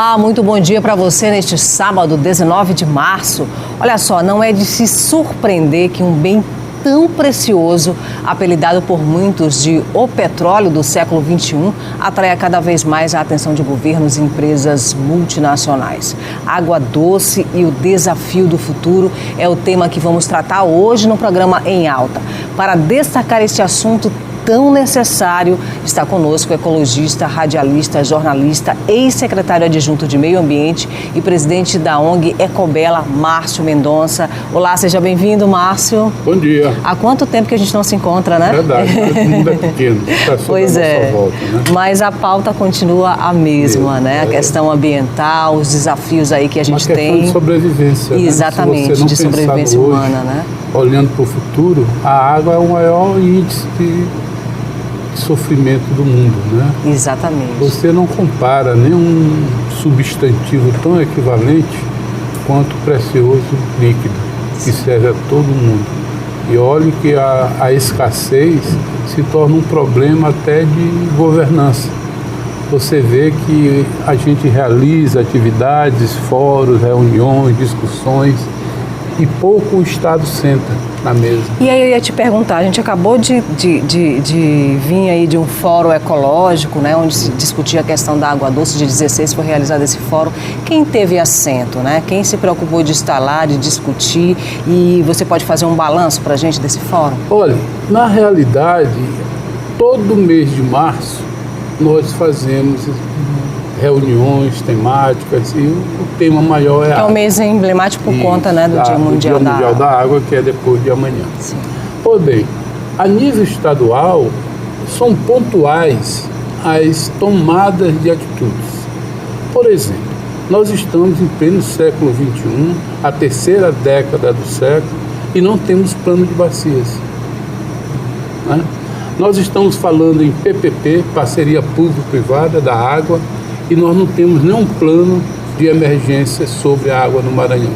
Olá, muito bom dia para você neste sábado, 19 de março. Olha só, não é de se surpreender que um bem tão precioso, apelidado por muitos de o petróleo do século XXI, atraia cada vez mais a atenção de governos e empresas multinacionais. Água doce e o desafio do futuro é o tema que vamos tratar hoje no programa Em Alta. Para destacar este assunto tão necessário, está conosco o ecologista, radialista, jornalista, ex-secretário adjunto de Meio Ambiente e presidente da ONG Ecobela, Márcio Mendonça. Olá, seja bem-vindo, Márcio. Bom dia. Há quanto tempo que a gente não se encontra, né? Verdade, o mundo é pequeno, está pois é, volta, né? Mas a pauta continua a mesma, né? A questão ambiental, os desafios aí que a gente tem. Uma questão de sobrevivência, exatamente, né? Se você não de sobrevivência hoje, humana, né? Olhando para o futuro, a água é o maior índice de sofrimento do mundo, né? Exatamente. Você não compara nenhum substantivo tão equivalente quanto o precioso líquido, que serve a todo mundo. E olhe que a escassez se torna um problema até de governança. Você vê que a gente realiza atividades, fóruns, reuniões, discussões, e pouco o Estado senta na mesa. E aí eu ia te perguntar, a gente acabou de vir aí de um fórum ecológico, né, onde se discutia a questão da água doce, de 16 foi realizado esse fórum. Quem teve assento, né? Quem se preocupou de estar lá, de discutir, e você pode fazer um balanço para a gente desse fórum? Olha, na realidade, todo mês de março nós fazemos reuniões temáticas e o tema maior é a água. É um mês emblemático por conta, né, do Dia Mundial da Água, que é depois de amanhã. Sim. Pois bem, a nível estadual, são pontuais as tomadas de atitudes. Por exemplo, nós estamos em pleno século XXI, a terceira década do século, e não temos plano de bacias, né? Nós estamos falando em PPP, parceria público-privada da água, e nós não temos nenhum plano de emergência sobre a água no Maranhão.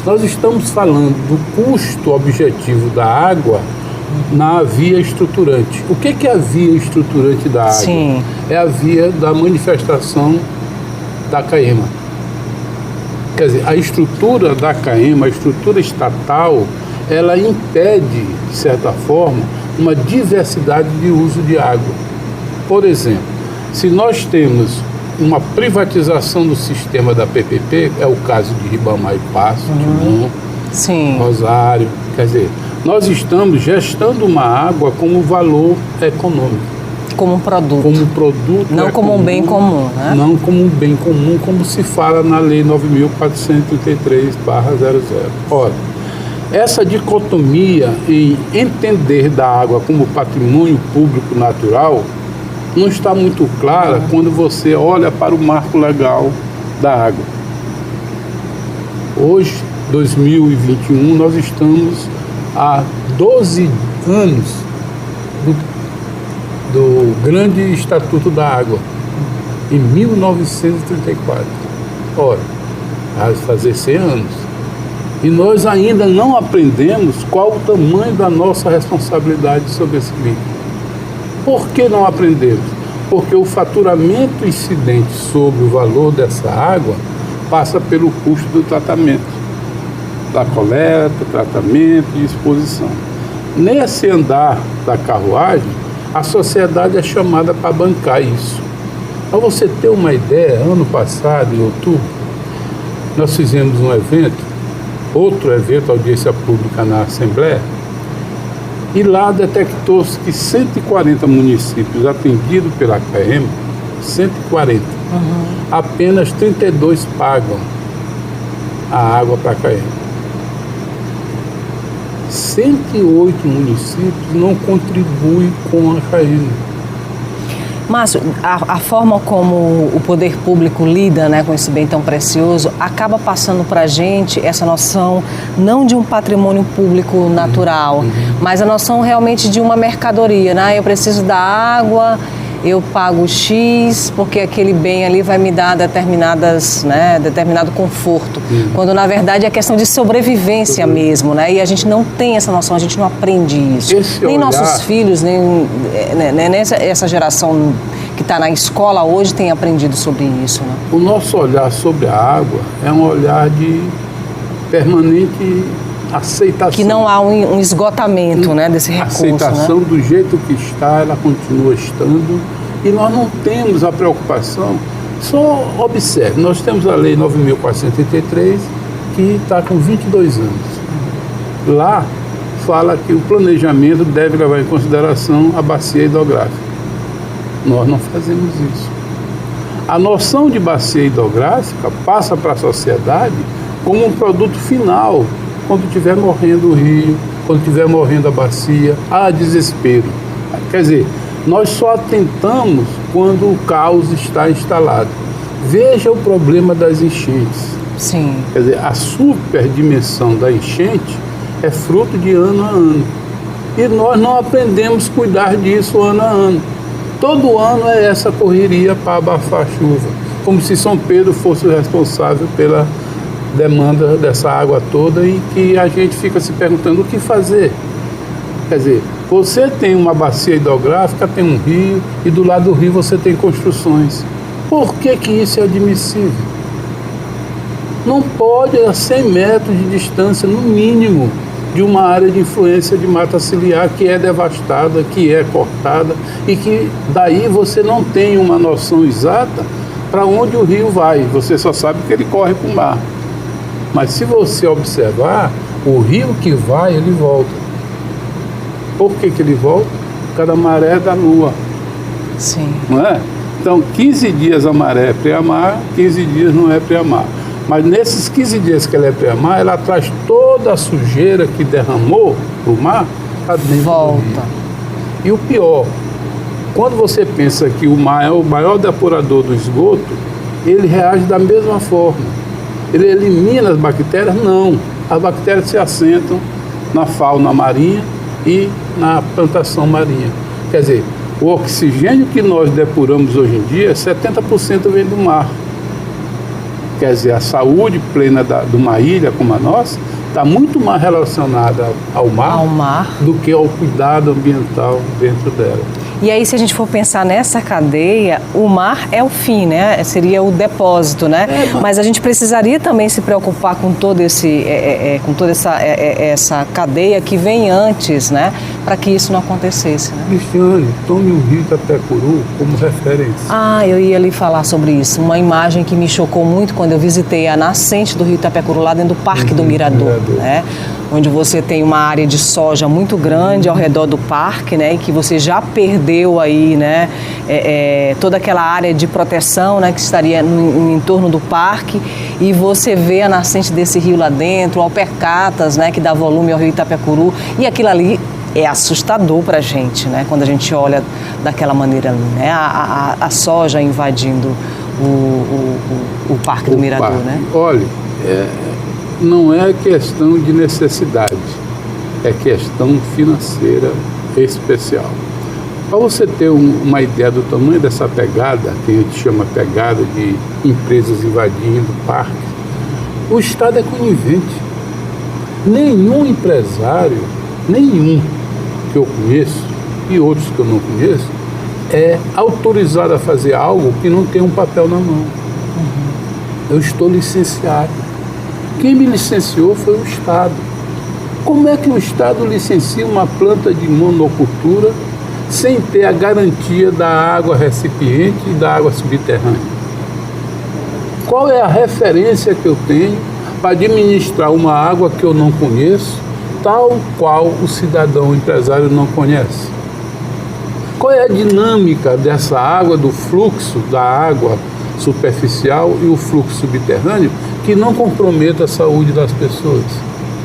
Nós estamos falando do custo objetivo da água na via estruturante. O que é a via estruturante da água? Sim. É a via da manifestação da CAEMA. Quer dizer, a estrutura da CAEMA, a estrutura estatal, ela impede, de certa forma, uma diversidade de uso de água. Por exemplo, se nós temos uma privatização do sistema da PPP, é o caso de Ribamar e Passo, Sim. Rosário, quer dizer, nós estamos gestando uma água como valor econômico. Como um produto. Como um produto não como um bem comum, né? Não como um bem comum, como se fala na Lei 9.433/00. Ora, essa dicotomia em entender da água como patrimônio público natural não está muito clara quando você olha para o marco legal da água. Hoje, 2021, nós estamos há 12 anos do grande Estatuto da Água, em 1934. Ora, vai fazer 100 anos. E nós ainda não aprendemos qual o tamanho da nossa responsabilidade sobre esse líquido. Por que não aprendemos? Porque o faturamento incidente sobre o valor dessa água passa pelo custo do tratamento, da coleta, tratamento e exposição. Nesse andar da carruagem, a sociedade é chamada para bancar isso. Para você ter uma ideia, ano passado, em outubro, nós fizemos um evento, outro evento, audiência pública na Assembleia, e lá detectou-se que 140 municípios atendidos pela CAEMA, 140, apenas 32 pagam a água para a CAEMA. 108 municípios não contribuem com a CAEMA. Márcio, a forma como o poder público lida, né, com esse bem tão precioso acaba passando para a gente essa noção não de um patrimônio público natural, mas a noção realmente de uma mercadoria, né? Eu preciso da água, eu pago X, porque aquele bem ali vai me dar determinado conforto. Quando, na verdade, é questão de sobrevivência mesmo, né? E a gente não tem essa noção, a gente não aprende isso. Nem nossos filhos, nem essa geração que está na escola hoje tem aprendido sobre isso, né? O nosso olhar sobre a água é um olhar de permanente aceitação. Que não há um esgotamento, né, desse recurso. A aceitação, né? do jeito que está, ela continua estando, e nós não temos a preocupação. Só observe, nós temos a Lei 9.483, que está com 22 anos. Lá fala que o planejamento deve levar em consideração a bacia hidrográfica. Nós não fazemos isso. A noção de bacia hidrográfica passa para a sociedade como um produto final, quando estiver morrendo o rio, quando estiver morrendo a bacia, há desespero. Quer dizer, nós só atentamos quando o caos está instalado. Veja o problema das enchentes. Sim. Quer dizer, a superdimensão da enchente é fruto de ano a ano. E nós não aprendemos a cuidar disso ano a ano. Todo ano é essa correria para abafar a chuva, como se São Pedro fosse o responsável pela demanda dessa água toda, e que a gente fica se perguntando o que fazer. Quer dizer, você tem uma bacia hidrográfica, tem um rio, e do lado do rio você tem construções. Por que que isso é admissível? Não pode, a 100 metros de distância, no mínimo, de uma área de influência de mata ciliar que é devastada, que é cortada, e que daí você não tem uma noção exata para onde o rio vai. Você só sabe que ele corre para o mar. Mas se você observar, o rio que vai, ele volta. Por que que ele volta? Por causa da maré da lua. Sim. Não é? Então, 15 dias a maré é pré-mar, 15 dias não é pré-mar. Mas nesses 15 dias que ela é pré-mar, ela traz toda a sujeira que derramou para o mar para dentro do rio. E o pior, quando você pensa que o mar é o maior depurador do esgoto, ele reage da mesma forma. Ele elimina as bactérias? Não. As bactérias se assentam na fauna marinha e na plantação marinha. Quer dizer, o oxigênio que nós depuramos hoje em dia, 70% vem do mar. Quer dizer, a saúde plena de uma ilha como a nossa está muito mais relacionada ao mar do que ao cuidado ambiental dentro dela. E aí, se a gente for pensar nessa cadeia, o mar é o fim, né? Seria o depósito, né? Mas a gente precisaria também se preocupar com todo com toda essa cadeia que vem antes, né? Para que isso não acontecesse, né? Cristiane, tome o rio Itapecuru como referência. Ah, eu ia lhe falar sobre isso. Uma imagem que me chocou muito quando eu visitei a nascente do rio Itapecuru, lá dentro do Parque do Mirador, né? Onde você tem uma área de soja muito grande ao redor do parque, né? E que você já perdeu aí, né? Toda aquela área de proteção, né? Que estaria no entorno do parque, e você vê a nascente desse rio lá dentro, alpercatas, né? Que dá volume ao rio Itapecuru, e aquilo ali é assustador para a gente, né? Quando a gente olha daquela maneira ali, né? A soja invadindo o Parque do Mirador, né? Olha, não é questão de necessidade, é questão financeira especial. Para você ter uma ideia do tamanho dessa pegada, que a gente chama pegada de empresas invadindo parques, o Estado é conivente. Nenhum empresário, nenhum que eu conheço e outros que eu não conheço, é autorizado a fazer algo que não tem um papel na mão. Eu estou licenciado. Quem me licenciou foi o Estado. Como é que o Estado licencia uma planta de monocultura sem ter a garantia da água recipiente e da água subterrânea? Qual é a referência que eu tenho para administrar uma água que eu não conheço, tal qual o cidadão empresário não conhece? Qual é a dinâmica dessa água, do fluxo da água superficial e o fluxo subterrâneo, que não comprometa a saúde das pessoas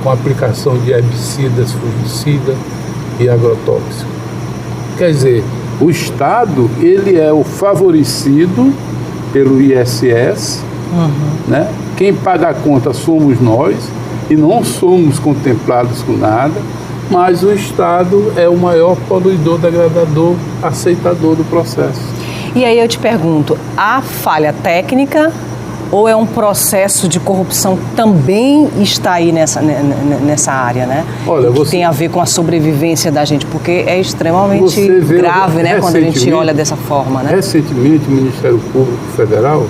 com a aplicação de herbicidas, fungicidas e agrotóxicos? Quer dizer, o Estado, ele é o favorecido pelo ISS, né? Quem paga a conta somos nós e não somos contemplados com nada, mas o Estado é o maior poluidor, degradador, aceitador do processo. E aí eu te pergunto, há falha técnica ou é um processo de corrupção que também está aí nessa área, né? Olha, que tem a ver com a sobrevivência da gente, porque é extremamente grave, né, quando a gente olha dessa forma, né? Recentemente, o Ministério Público Federal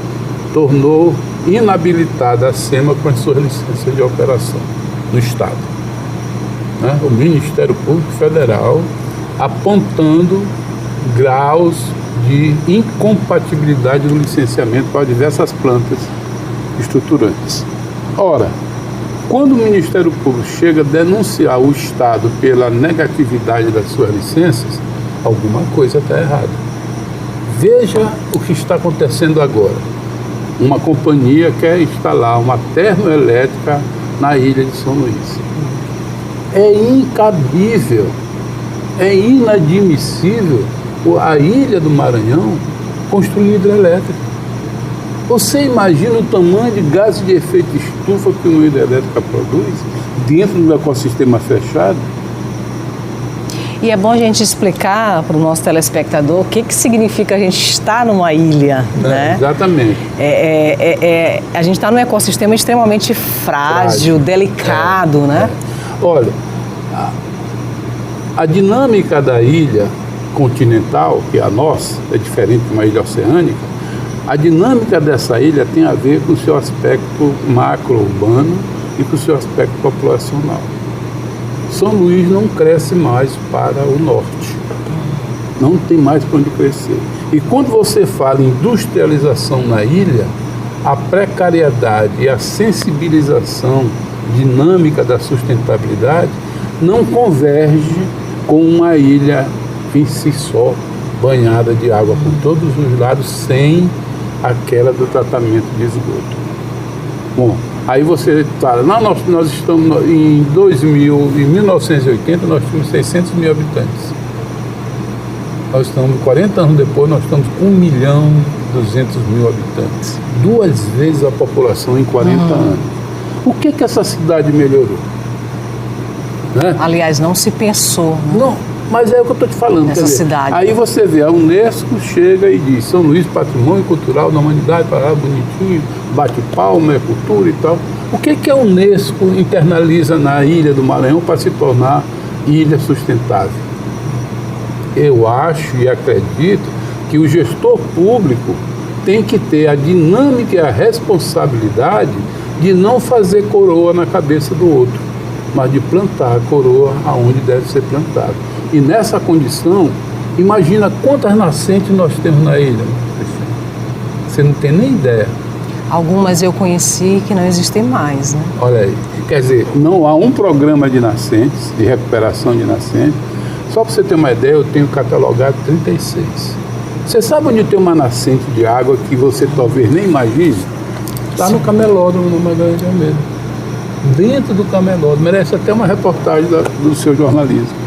tornou inabilitada a SEMA com as suas licenças de operação no Estado. Né? O Ministério Público Federal apontando graus de incompatibilidade do licenciamento para diversas plantas estruturantes. Ora, quando o Ministério Público chega a denunciar o Estado pela negatividade das suas licenças, alguma coisa está errada. Veja o que está acontecendo agora. Uma companhia quer instalar uma termoelétrica na ilha de São Luís. É incabível, é inadmissível a ilha do Maranhão construir hidrelétrica. Você imagina o tamanho de gases de efeito estufa que uma hidrelétrica produz dentro do ecossistema fechado? E é bom a gente explicar para o nosso telespectador o que significa a gente estar numa ilha, né? Exatamente. A gente está num ecossistema extremamente frágil, delicado, né? Olha, a dinâmica da ilha continental, que é a nossa, é diferente de uma ilha oceânica, a dinâmica dessa ilha tem a ver com o seu aspecto macro-urbano e com o seu aspecto populacional. São Luís não cresce mais para o norte, não tem mais para onde crescer. E quando você fala em industrialização na ilha, a precariedade e a sensibilização dinâmica da sustentabilidade não converge com uma ilha em si só, banhada de água por todos os lados, sem aquela do tratamento de esgoto. Bom, aí você fala, nós estamos em 1980, nós tínhamos 600 mil habitantes. Nós estamos, 40 anos depois, nós estamos com 1.200.000 habitantes. 2 vezes a população em 40 anos. O que essa cidade melhorou? Né? Aliás, não se pensou. Né? Não, mas é o que eu estou te falando. Nessa cidade. Aí você vê, a Unesco chega e diz, São Luís, patrimônio cultural da humanidade, para bonitinho, bate palma, é cultura e tal. O que a Unesco internaliza na ilha do Maranhão para se tornar ilha sustentável? Eu acho e acredito que o gestor público tem que ter a dinâmica e a responsabilidade de não fazer coroa na cabeça do outro, mas de plantar a coroa aonde deve ser plantada. E nessa condição, imagina quantas nascentes nós temos na ilha. Você não tem nem ideia. Algumas eu conheci que não existem mais, né? Olha aí. Quer dizer, não há um programa de nascentes, de recuperação de nascentes. Só para você ter uma ideia, eu tenho catalogado 36. Você sabe onde tem uma nascente de água que você talvez nem imagine? Está no Camelódromo, no Magalhães de Almeida. Dentro do Camelódromo. Merece até uma reportagem do seu jornalismo.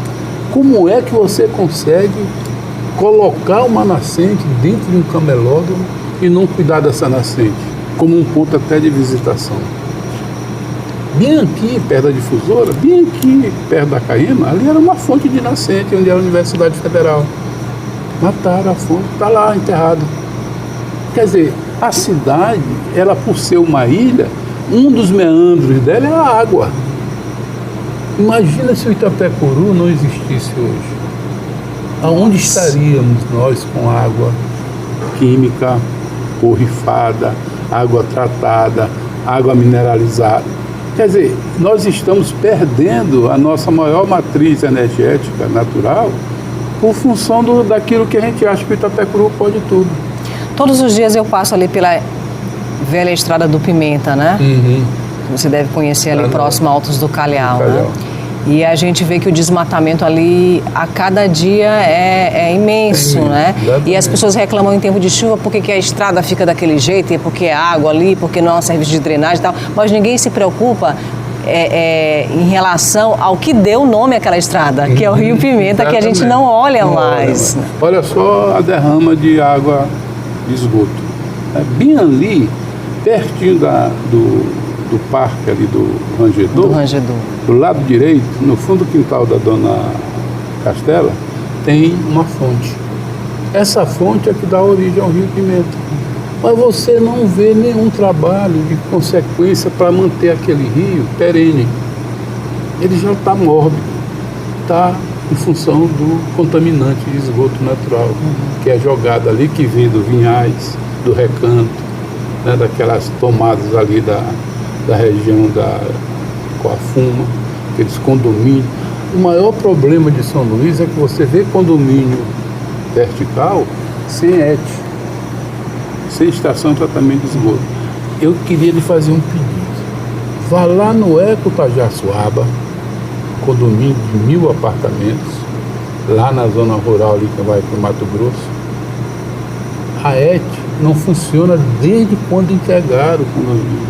Como é que você consegue colocar uma nascente dentro de um camelódromo e não cuidar dessa nascente? Como um ponto até de visitação. Bem aqui, perto da difusora, bem aqui, perto da Caíma, ali era uma fonte de nascente, onde era a Universidade Federal. Mataram a fonte, está lá enterrada. Quer dizer, a cidade, ela por ser uma ilha, um dos meandros dela é a água. Imagina se o Itapecuru não existisse hoje. Aonde estaríamos nós com água química, borrifada, água tratada, água mineralizada? Quer dizer, nós estamos perdendo a nossa maior matriz energética natural por função daquilo que a gente acha que o Itapecuru pode tudo. Todos os dias eu passo ali pela velha estrada do Pimenta, né? Você deve conhecer ali próximo a Altos do Calhau, né? E a gente vê que o desmatamento ali a cada dia é imenso, né? Exatamente. E as pessoas reclamam em tempo de chuva porque a estrada fica daquele jeito, e porque é água ali, porque não há serviço de drenagem e tal, mas ninguém se preocupa em relação ao que deu nome àquela estrada, que é o Rio Pimenta, exatamente, que a gente não olha mais. Olha só a derrama de água de esgoto. Bem ali, pertinho do parque ali do Rangedor, do lado direito, no fundo do quintal da dona Castela, tem uma fonte. Essa fonte é que dá origem ao Rio Pimenta. Mas você não vê nenhum trabalho de consequência para manter aquele rio perene. Ele já está mórbido, está em função do contaminante de esgoto natural, que é jogado ali, que vem do Vinhais, do Recanto, né, daquelas tomadas ali da região da Coafuma, aqueles condomínios. O maior problema de São Luís é que você vê condomínio vertical sem ET, sem estação de tratamento de esgoto. Eu queria lhe fazer um pedido. Vá lá no Eco Tajaçuaba, condomínio de 1000 apartamentos, lá na zona rural ali que vai para o Mato Grosso. A ET não funciona desde quando entregaram o condomínio.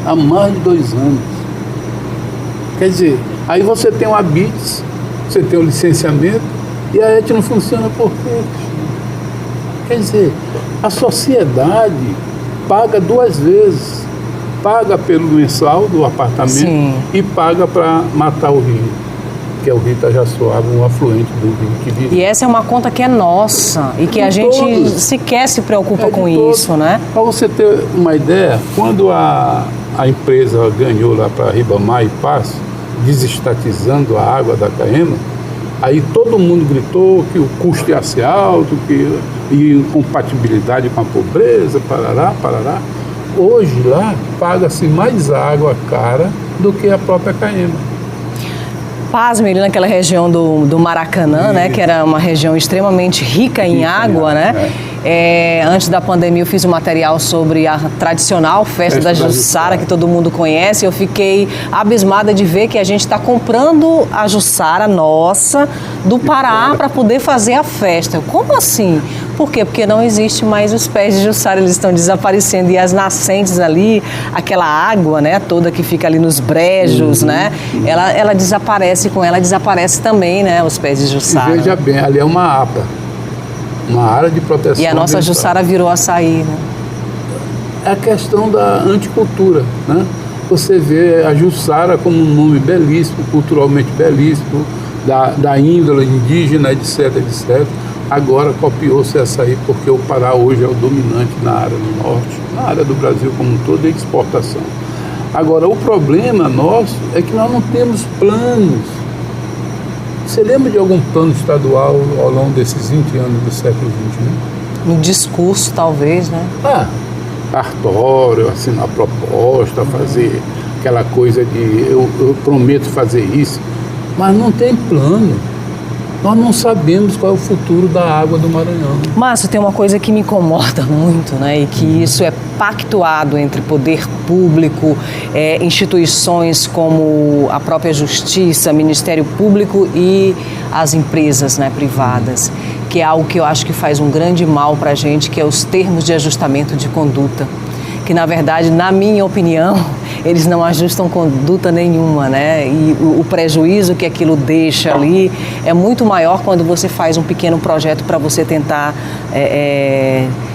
Há mais de 2 anos. Quer dizer, aí você tem o ABITS, você tem o licenciamento, e a ET não funciona por quê? Quer dizer, a sociedade paga 2 vezes. Paga pelo mensal do apartamento. Sim. E paga para matar o rio, que é o rio Itajaçuaba, um afluente do rio Quibiri. E essa é uma conta que é nossa e que a gente sequer se preocupa com isso, né? Para você ter uma ideia, quando a empresa ganhou lá para Ribamar e Passo, desestatizando a água da Caema, aí todo mundo gritou que o custo ia ser alto, que incompatibilidade com a pobreza, parará. Hoje lá paga-se mais água cara do que a própria Caema. Pasme ali naquela região do Maracanã, né, que era uma região extremamente rica em água, né? Antes da pandemia eu fiz um material sobre a tradicional festa da Jussara, que todo mundo conhece. Eu fiquei abismada de ver que a gente está comprando a Jussara nossa do Pará para poder fazer a festa. Como assim? Por quê? Porque não existe mais os pés de Jussara, eles estão desaparecendo, e as nascentes ali, aquela água, né, toda que fica ali nos brejos, né, ela desaparece, com ela desaparece também, né, os pés de Jussara. E veja bem, ali é uma APA, uma área de proteção. E a nossa Jussara virou açaí, né? É a questão da anticultura, né? Você vê a Jussara como um nome belíssimo, culturalmente belíssimo, da índole indígena, etc. Agora copiou-se essa aí, porque o Pará hoje é o dominante na área do norte, na área do Brasil como um todo, de exportação. Agora, o problema nosso é que nós não temos planos. Você lembra de algum plano estadual ao longo desses 20 anos do século XXI? No discurso, talvez, né? Cartório, assinar proposta, fazer aquela coisa de eu prometo fazer isso, mas não tem plano. Nós não sabemos qual é o futuro da água do Maranhão. Márcio, tem uma coisa que me incomoda muito, né? E que isso é pactuado entre poder público, instituições como a própria Justiça, Ministério Público e as empresas, né, privadas, que é algo que eu acho que faz um grande mal para a gente, que é os termos de ajustamento de conduta. Que, na verdade, na minha opinião, eles não ajustam conduta nenhuma, né? E o prejuízo que aquilo deixa ali é muito maior quando você faz um pequeno projeto para você tentar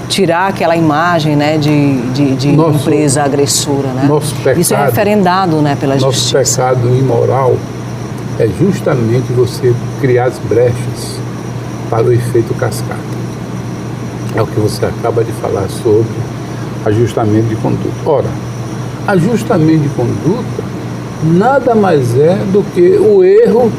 tirar aquela imagem, né, de empresa agressora, né? Nosso pecado, isso é referendado, né, pela Justiça. Nosso pecado imoral é justamente você criar as brechas para o efeito cascata. É o que você acaba de falar sobre ajustamento de conduta. Ora, ajustamento de conduta nada mais é do que o erro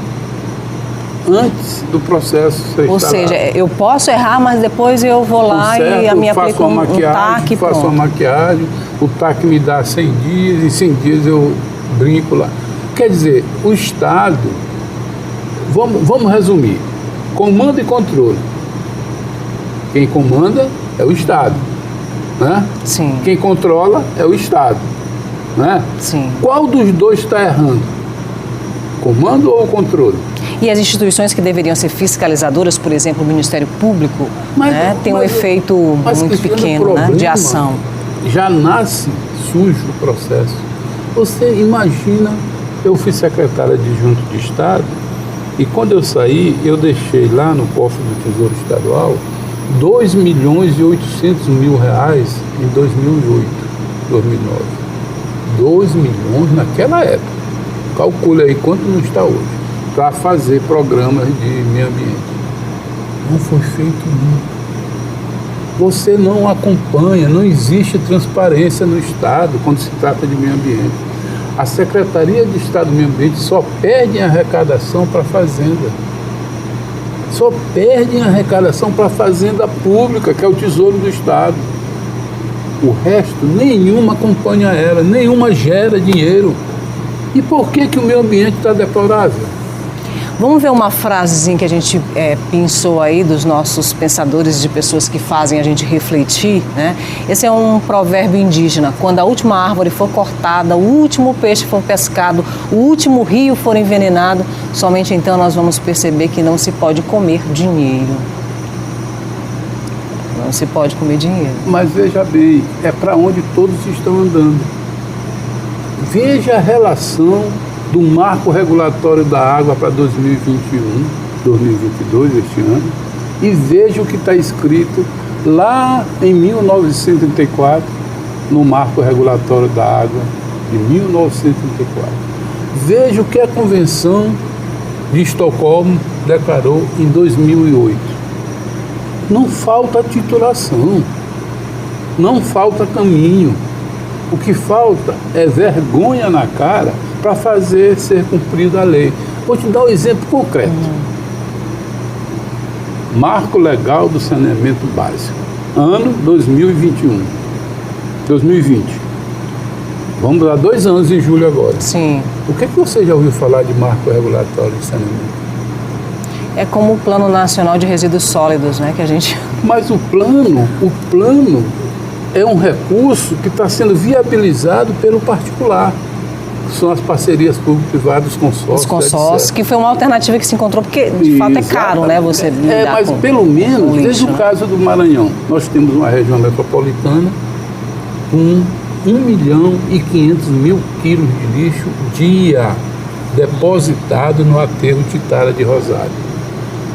antes do processo ser instalado. Ou seja, eu posso errar, mas depois eu vou lá e me aplico um TAC. Faço uma maquiagem, o TAC me dá 100 dias, e 100 dias eu brinco lá. Quer dizer, o Estado, vamos resumir, comando e controle. Quem comanda é o Estado. Né? Sim. Quem controla é o Estado. Né? Sim. Qual dos dois está errando? Comando ou controle? E as instituições que deveriam ser fiscalizadoras, por exemplo, o Ministério Público, né, tem um efeito muito pequeno, problema, né, de ação. Já nasce sujo o processo. Você imagina, eu fui secretário adjunto de Estado e quando eu saí, eu deixei lá no cofre do Tesouro Estadual 2 milhões e 800 mil reais em 2008, 2009. 2 milhões naquela época. Calcule aí quanto não está hoje, para fazer programas de meio ambiente. Não foi feito Você não acompanha, não existe transparência no Estado quando se trata de meio ambiente. A Secretaria de Estado do Meio Ambiente só perde em arrecadação para a Fazenda. Só perde em arrecadação para a Fazenda Pública, que é o Tesouro do Estado. O resto, nenhuma acompanha ela, nenhuma gera dinheiro. E por que o meio ambiente está deplorável? Vamos ver uma frasezinha que a gente pensou aí dos nossos pensadores, de pessoas que fazem a gente refletir, né? Esse é um provérbio indígena. Quando a última árvore for cortada, o último peixe for pescado, o último rio for envenenado, somente então nós vamos perceber que não se pode comer dinheiro. Não se pode comer dinheiro. Mas veja bem, é para onde todos estão andando. Veja a relação do marco regulatório da água para 2021, 2022, este ano, e veja o que está escrito lá em 1934, no marco regulatório da água de 1934. Veja o que a Convenção de Estocolmo declarou em 2008. Não falta titulação, não falta caminho. O que falta é vergonha na cara para fazer ser cumprida a lei. Vou te dar um exemplo concreto. Marco Legal do Saneamento Básico, ano 2021. 2020. Vamos lá, 2 anos em julho agora. Sim. O que você já ouviu falar de marco regulatório de saneamento? É como o Plano Nacional de Resíduos Sólidos, né, que a gente... Mas o plano é um recurso que está sendo viabilizado pelo particular. São as parcerias público-privadas, os consórcios. Os consórcios, etc. Que foi uma alternativa que se encontrou, porque de fato é caro, né, você lidar mas com pelo menos, lixo, desde o caso do Maranhão, nós temos uma região metropolitana com 1.500.000 quilos de lixo dia depositado no aterro Titara de Rosário.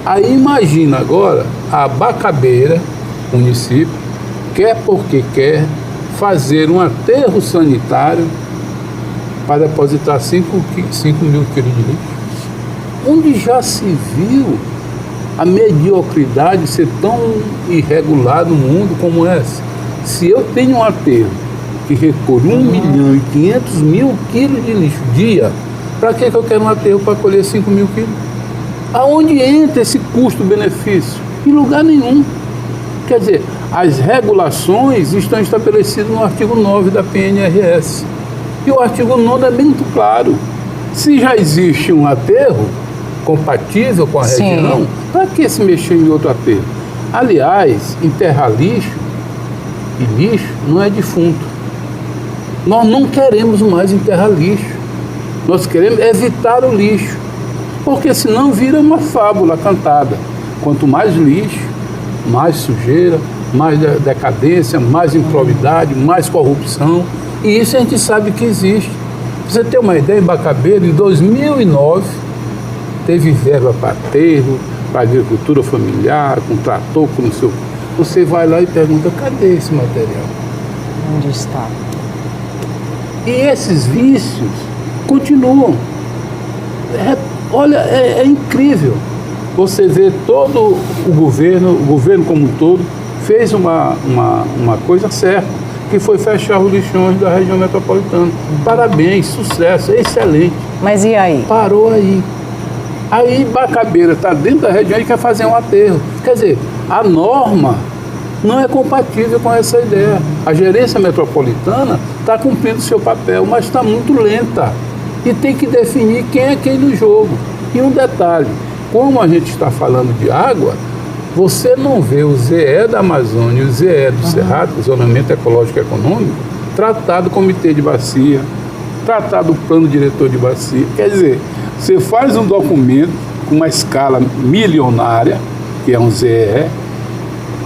Aí imagina agora a Abacabeira, município, quer porque quer fazer um aterro sanitário para depositar 5.000 quilos de lixo. Onde já se viu a mediocridade ser tão irregular no mundo como essa? Se eu tenho um aterro que recolhe 1.500.000 quilos de lixo dia, para que eu quero um aterro para colher 5.000 quilos? Aonde entra esse custo-benefício? Em lugar nenhum. Quer dizer, as regulações estão estabelecidas no artigo 9 da PNRS. E o artigo 9 é muito claro. Se já existe um aterro compatível com a região, para que se mexer em outro aterro? Aliás, enterrar lixo e lixo não é defunto. Nós não queremos mais enterrar lixo. Nós queremos evitar o lixo. Porque senão vira uma fábula cantada. Quanto mais lixo, mais sujeira, mais decadência, mais improbidade, mais corrupção. E isso a gente sabe que existe. Pra você ter uma ideia, em Bacabeira, em 2009, teve verba para aterro, para agricultura familiar, com trator, com não sei o quê. Você vai lá e pergunta, cadê esse material? Onde está? E esses vícios continuam. Olha, é incrível. Você vê todo o governo como um todo, fez uma coisa certa, que foi fechar os lixões da região metropolitana. Parabéns, sucesso, excelente. Mas e aí? Parou aí. Aí Bacabeira está dentro da região e quer fazer um aterro. Quer dizer, a norma não é compatível com essa ideia. A gerência metropolitana está cumprindo seu papel, mas está muito lenta. E tem que definir quem é quem no jogo. E um detalhe, como a gente está falando de água, você não vê o ZE da Amazônia e o ZE do Cerrado, Zonamento Ecológico e Econômico, tratar do comitê de bacia, tratar do plano diretor de bacia. Quer dizer, você faz um documento com uma escala milionária, que é um ZE,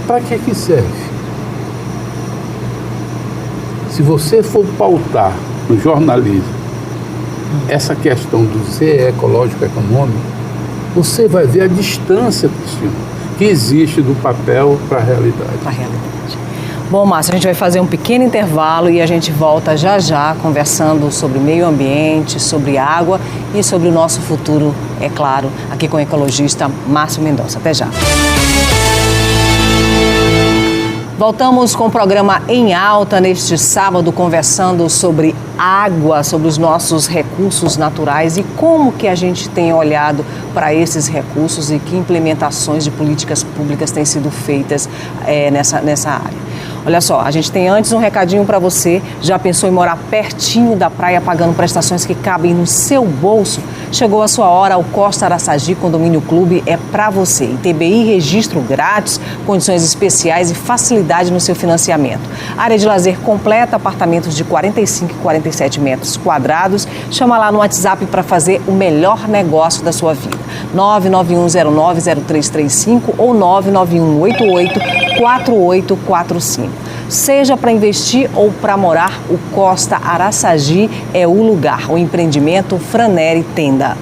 para que serve? Se você for pautar no jornalismo essa questão do ZE ecológico econômico, você vai ver a distância, Cristiano, que existe do papel para a realidade. Bom, Márcio, a gente vai fazer um pequeno intervalo e a gente volta já já conversando sobre meio ambiente, sobre água e sobre o nosso futuro, é claro, aqui com o ecologista Márcio Mendonça. Até já. Voltamos com o programa Em Alta neste sábado, conversando sobre água, sobre os nossos recursos naturais e como que a gente tem olhado para esses recursos e que implementações de políticas públicas têm sido feitas nessa área. Olha só, a gente tem antes um recadinho para você. Já pensou em morar pertinho da praia, pagando prestações que cabem no seu bolso? Chegou a sua hora, o Costa Araçagi Condomínio Clube é para você. ITBI, registro grátis, condições especiais e facilidade no seu financiamento. Área de lazer completa, apartamentos de 45 e 47 metros quadrados. Chama lá no WhatsApp para fazer o melhor negócio da sua vida. 991090335 ou 991884845. Seja para investir ou para morar, o Costa Araçagi é o lugar. O empreendimento Franeri Tenda.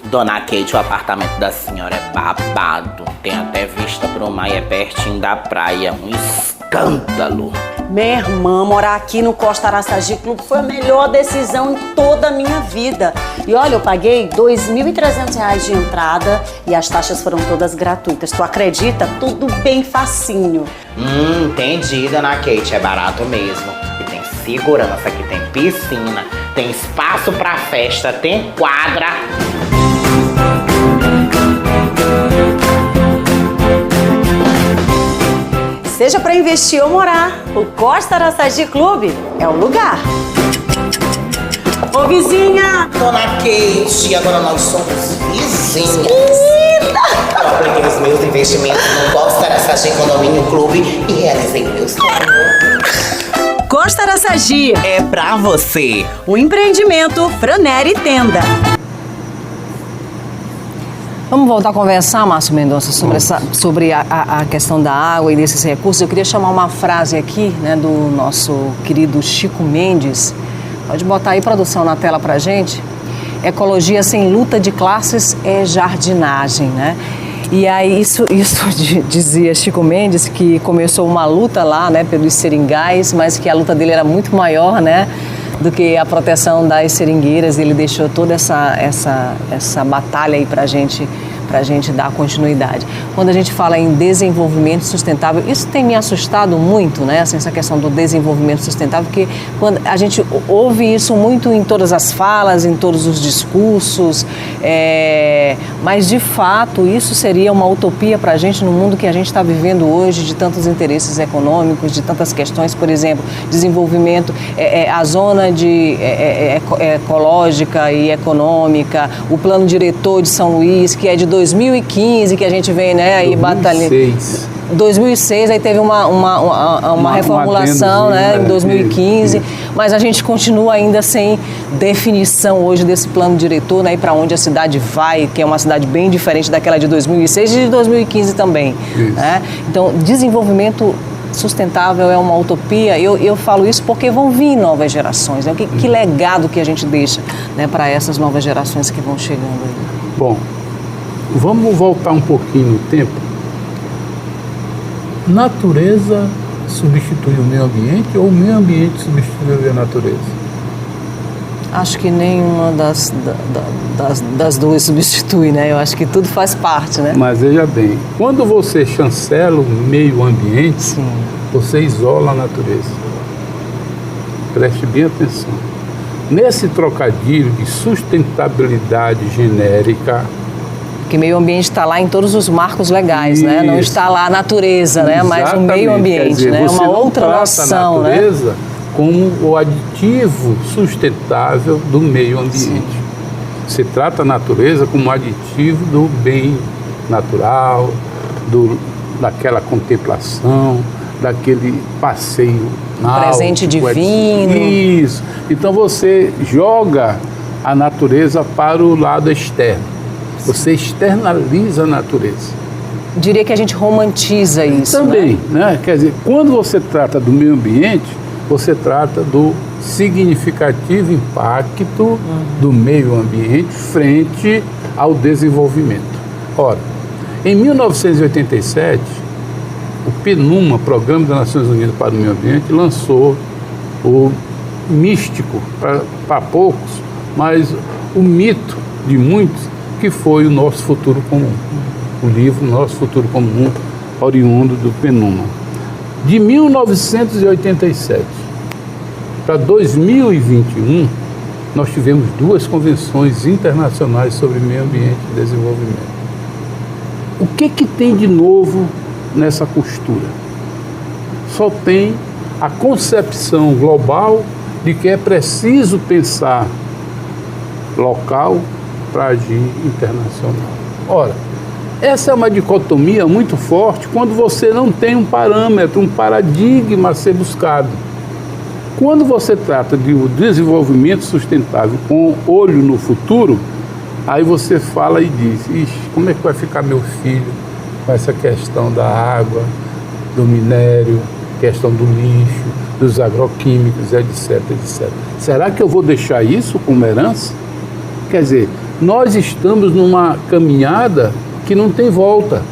Dona Kate, o apartamento da senhora é babado. Tem até vista pro mar e é pertinho da praia. Um escândalo. Minha irmã, morar aqui no Costa Araçagi Clube foi a melhor decisão em toda a minha vida. E olha, eu paguei R$ 2.300 de entrada e as taxas foram todas gratuitas. Tu acredita? Tudo bem facinho. Entendi, Dona Kate. É barato mesmo. E tem segurança, aqui tem piscina, tem espaço pra festa, tem quadra. Seja para investir ou morar, o Costa Araçagi Clube é o lugar. Ô, vizinha! Dona Kate, agora nós somos vizinhas. Menina! Eu apliquei os meus investimentos no Costa Araçagi Condomínio Clube e realizei o meu sonho. Costa Araçagi É pra você. o empreendimento Franeri Tenda. Vamos voltar a conversar, Márcio Mendonça, sobre a questão da água e desses recursos. Eu queria chamar uma frase aqui, né, do nosso querido Chico Mendes. Pode botar aí, produção, na tela pra gente. Ecologia sem luta de classes é jardinagem, né? E aí isso dizia Chico Mendes, que começou uma luta lá, né, pelos seringais, mas que a luta dele era muito maior, né, do que a proteção das seringueiras. Ele deixou toda essa batalha aí pra gente dar continuidade. Quando a gente fala em desenvolvimento sustentável, isso tem me assustado muito, né? Assim, essa questão do desenvolvimento sustentável, porque quando a gente ouve isso muito em todas as falas, em todos os discursos, mas de fato isso seria uma utopia para a gente no mundo que a gente está vivendo hoje, de tantos interesses econômicos, de tantas questões. Por exemplo, desenvolvimento, a zona ecológica e econômica, o plano diretor de São Luís, que é de 2015, que a gente vem, né, aí batalhando. 2006, aí teve uma reformulação, né, em 2015, mas a gente continua ainda sem definição hoje desse plano diretor, né, e para onde a cidade vai, que é uma cidade bem diferente daquela de 2006 e de 2015 também. Né? Então, desenvolvimento sustentável é uma utopia. Eu falo isso porque vão vir novas gerações. Né? Que legado que a gente deixa, né, para essas novas gerações que vão chegando aí. Bom, vamos voltar um pouquinho no tempo. Natureza substitui o meio ambiente ou o meio ambiente substitui a natureza? Acho que nenhuma das duas substitui, né? Eu acho que tudo faz parte, né? Mas veja bem, quando você chancela o meio ambiente, Sim. você isola a natureza. Preste bem atenção. Nesse trocadilho de sustentabilidade genérica, Porque meio ambiente está lá em todos os marcos legais, né? Não está lá a natureza, né? Mas o meio ambiente, quer dizer, né? É você uma não outra trata noção, a natureza, né, como o aditivo sustentável do meio ambiente. Sim. Você trata a natureza como aditivo do bem natural, daquela contemplação, daquele passeio náutico, presente divino. Isso. Então você joga a natureza para o lado externo. Você externaliza a natureza. Diria que a gente romantiza isso, também, né? Quer dizer, quando você trata do meio ambiente, você trata do significativo impacto do meio ambiente frente ao desenvolvimento. Ora, em 1987, o PNUMA, Programa das Nações Unidas para o Meio Ambiente, lançou o místico, para poucos, mas o mito de muitos, que foi o Nosso Futuro Comum. O livro Nosso Futuro Comum, oriundo do PNUMA. De 1987 para 2021, nós tivemos 2 convenções internacionais sobre meio ambiente e desenvolvimento. O que tem de novo nessa costura? Só tem a concepção global de que é preciso pensar local para agir internacional. Ora, essa é uma dicotomia muito forte quando você não tem um parâmetro, um paradigma a ser buscado. Quando você trata de um desenvolvimento sustentável com olho no futuro, aí você fala e diz, ixi, como é que vai ficar meu filho com essa questão da água, do minério, questão do lixo, dos agroquímicos, etc, etc. Será que eu vou deixar isso como herança? Quer dizer, nós estamos numa caminhada que não tem volta.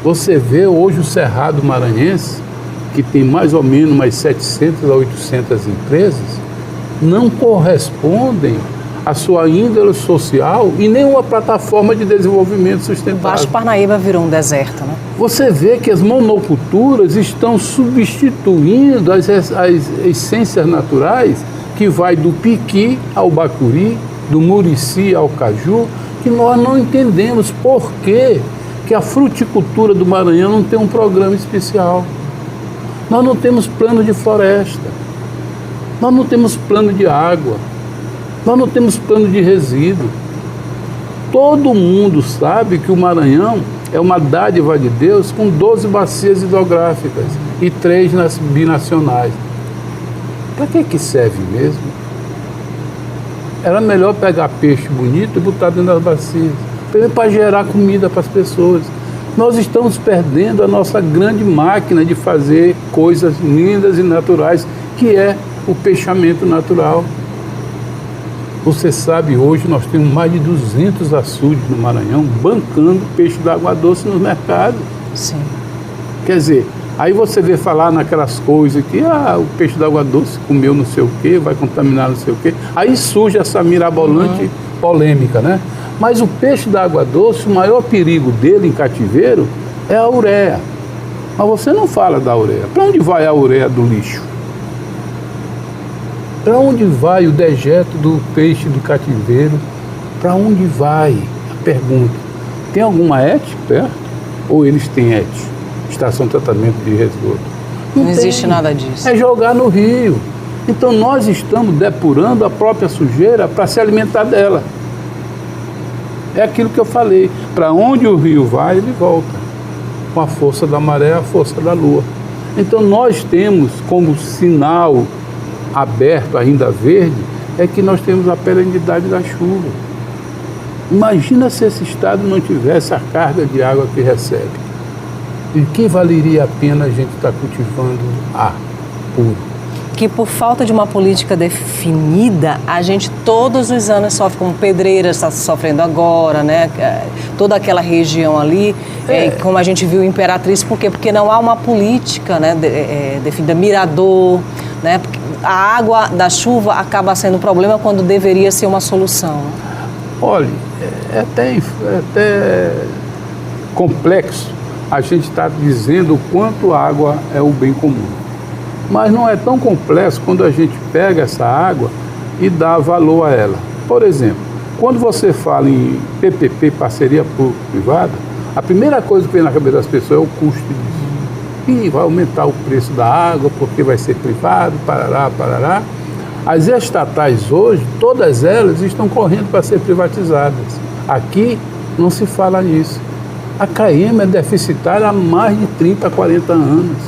Você vê hoje o Cerrado Maranhense, que tem mais ou menos umas 700 a 800 empresas, não correspondem à sua índole social e nenhuma plataforma de desenvolvimento sustentável. O Baixo Parnaíba virou um deserto, né? Você vê que as monoculturas estão substituindo as essências naturais, que vai do piqui ao bacuri, do murici ao caju, que nós não entendemos por que a fruticultura do Maranhão não tem um programa especial. Nós não temos plano de floresta, nós não temos plano de água, nós não temos plano de resíduo. Todo mundo sabe que o Maranhão é uma dádiva de Deus com 12 bacias hidrográficas e 3 binacionais. Para que serve mesmo? Era melhor pegar peixe bonito e botar dentro das bacias, para gerar comida para as pessoas. Nós estamos perdendo a nossa grande máquina de fazer coisas lindas e naturais, que é o peixamento natural. Você sabe, hoje nós temos mais de 200 açudes no Maranhão bancando peixe d'água doce no mercado. Sim. Quer dizer, aí você vê falar naquelas coisas que o peixe d'água doce comeu não sei o quê, vai contaminar não sei o quê. Aí surge essa mirabolante polêmica, né? Mas o peixe d'água doce, o maior perigo dele em cativeiro é a ureia. Mas você não fala da ureia. Para onde vai a ureia do lixo? Para onde vai o dejeto do peixe do cativeiro? Para onde vai? A pergunta. Tem alguma ET perto? Ou eles têm ET? Estação de Tratamento de Resgodo? Não existe nada disso. É jogar no rio. Então nós estamos depurando a própria sujeira para se alimentar dela. É aquilo que eu falei. Para onde o rio vai, ele volta. Com a força da maré, a força da lua. Então nós temos como sinal aberto, ainda verde, é que nós temos a perenidade da chuva. Imagina se esse estado não tivesse a carga de água que recebe. E que valeria a pena a gente estar cultivando ar puro? Que por falta de uma política definida, a gente todos os anos sofre, como Pedreiras está sofrendo agora, né? Toda aquela região ali, como a gente viu Imperatriz, por quê? Porque não há uma política, né, definida, Mirador, né? Porque a água da chuva acaba sendo um problema quando deveria ser uma solução. Olha, é até complexo a gente estar dizendo o quanto a água é o bem comum. Mas não é tão complexo quando a gente pega essa água e dá valor a ela. Por exemplo, quando você fala em PPP, parceria público-privada, a primeira coisa que vem na cabeça das pessoas é o custo disso. E vai aumentar o preço da água porque vai ser privado, parará, parará. As estatais hoje, todas elas estão correndo para ser privatizadas. Aqui não se fala nisso. A CAEMA é deficitária há mais de 30, 40 anos.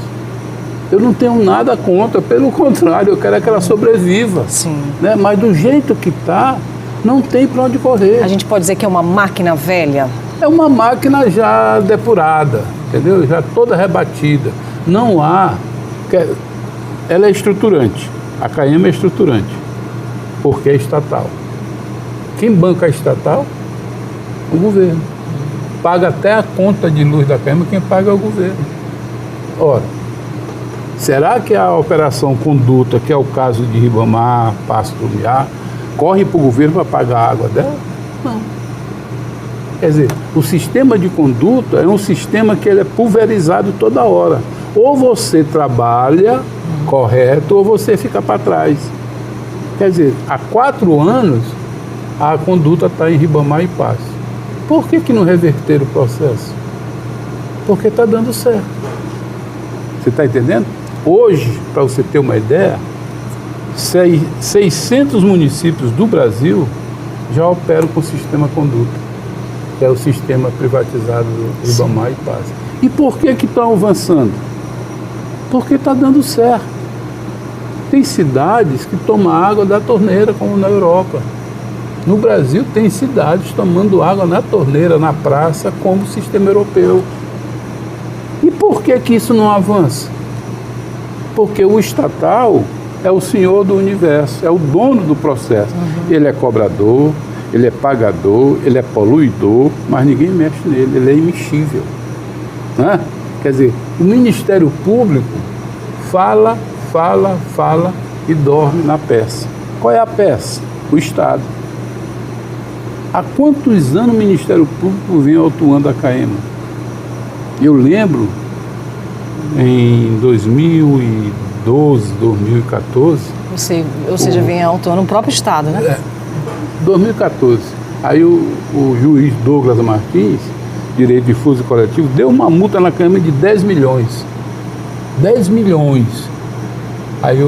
Eu não tenho nada contra, pelo contrário, eu quero que ela sobreviva. Sim. Né? Mas do jeito que está, não tem para onde correr. A gente pode dizer que é uma máquina velha? É uma máquina já depurada, entendeu? Já toda rebatida. Não há... Ela é estruturante. A CAEMA é estruturante, porque é estatal. Quem banca a estatal? O governo. Paga até a conta de luz da CAEMA, quem paga é o governo. Ora, será que a Operação Conduta, que é o caso de Ribamar, Passo do Lumiar, corre para o governo para pagar a água dela? Não. Quer dizer, o sistema de conduta é um sistema que ele é pulverizado toda hora. Ou você trabalha correto ou você fica para trás. Quer dizer, há 4 anos a conduta está em Ribamar e Passo. Por que não reverter o processo? Porque está dando certo. Você está entendendo? Hoje, para você ter uma ideia, 600 municípios do Brasil já operam com o sistema conduta, que é o sistema privatizado do Ribamar e Passo. E por que estão avançando? Porque está dando certo. Tem cidades que tomam água da torneira, como na Europa. No Brasil tem cidades tomando água na torneira, na praça, como o sistema europeu. E por que isso não avança? Porque o estatal é o senhor do universo, é o dono do processo. Ele é cobrador, ele é pagador, ele é poluidor, mas ninguém mexe nele, ele é imexível. Né? Quer dizer, o Ministério Público fala e dorme na peça. Qual é a peça? O Estado. Há quantos anos o Ministério Público vem autuando a CAEMA? Eu lembro, em 2012, 2014... Ou seja, vem autuando o próprio Estado, né? 2014. Aí o juiz Douglas Martins, Direito Difuso e Coletivo, deu uma multa na CAEMA de 10 milhões. 10 milhões. Aí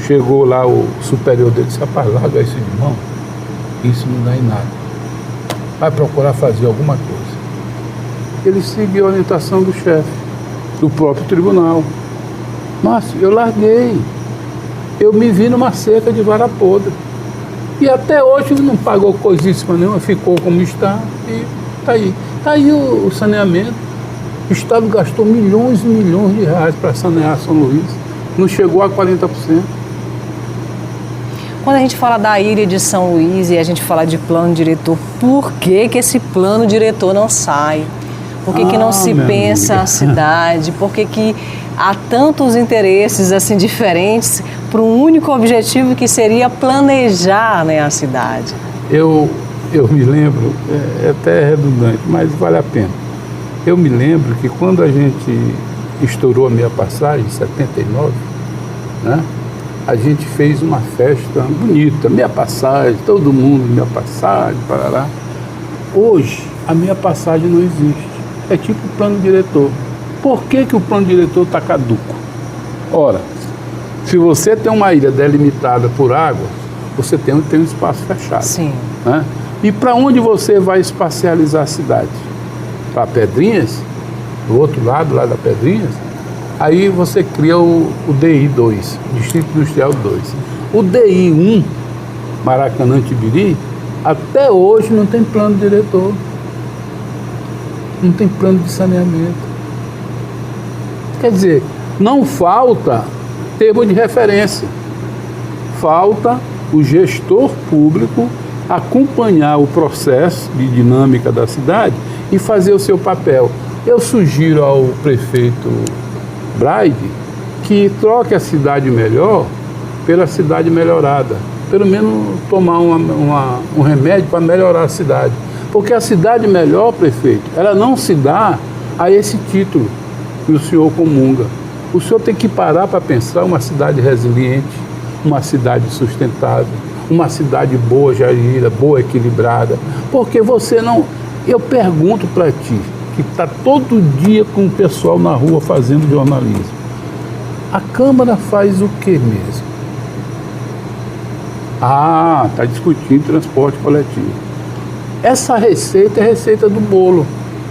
chegou lá o superior dele e disse: rapaz, larga isso de mão, isso não dá em nada. Vai procurar fazer alguma coisa. Ele seguiu a orientação do chefe, do próprio tribunal. Márcio, eu larguei. Eu me vi numa cerca de vara podre. E até hoje não pagou coisíssima nenhuma, ficou como está e está aí. Está aí o saneamento. O Estado gastou milhões e milhões de reais para sanear São Luís. Não chegou a 40%. Quando a gente fala da ilha de São Luís e a gente fala de plano diretor, por que esse plano diretor não sai? Por que não se pensa a cidade? Por que há tantos interesses assim diferentes para um único objetivo que seria planejar, né, a cidade? Eu me lembro, é até redundante, mas vale a pena. Eu me lembro que quando a gente estourou a meia passagem, em 79, né, a gente fez uma festa bonita, meia passagem, todo mundo, meia passagem, parará. Hoje, a meia passagem não existe. É tipo o plano diretor. Por que o plano diretor está caduco? Ora, se você tem uma ilha delimitada por água, você tem um espaço fechado. Sim. Né? E para onde você vai espacializar a cidade? Para Pedrinhas, do outro lado, lá da Pedrinhas, aí você cria o DI2, Distrito Industrial 2. O DI1, Maracanã Tibiri, até hoje não tem plano diretor. Não tem plano de saneamento. Quer dizer, não falta termo de referência. Falta o gestor público acompanhar o processo de dinâmica da cidade e fazer o seu papel. Eu sugiro ao prefeito Braide que troque a cidade melhor pela cidade melhorada. Pelo menos tomar um remédio para melhorar a cidade. Porque a cidade melhor, prefeito, ela não se dá a esse título que o senhor comunga. O senhor tem que parar para pensar uma cidade resiliente, uma cidade sustentável, uma cidade boa gerida, boa equilibrada. Porque você não... Eu pergunto para ti, que está todo dia com o pessoal na rua fazendo jornalismo. A Câmara faz o que mesmo? Está discutindo transporte coletivo. Essa receita é a receita do bolo.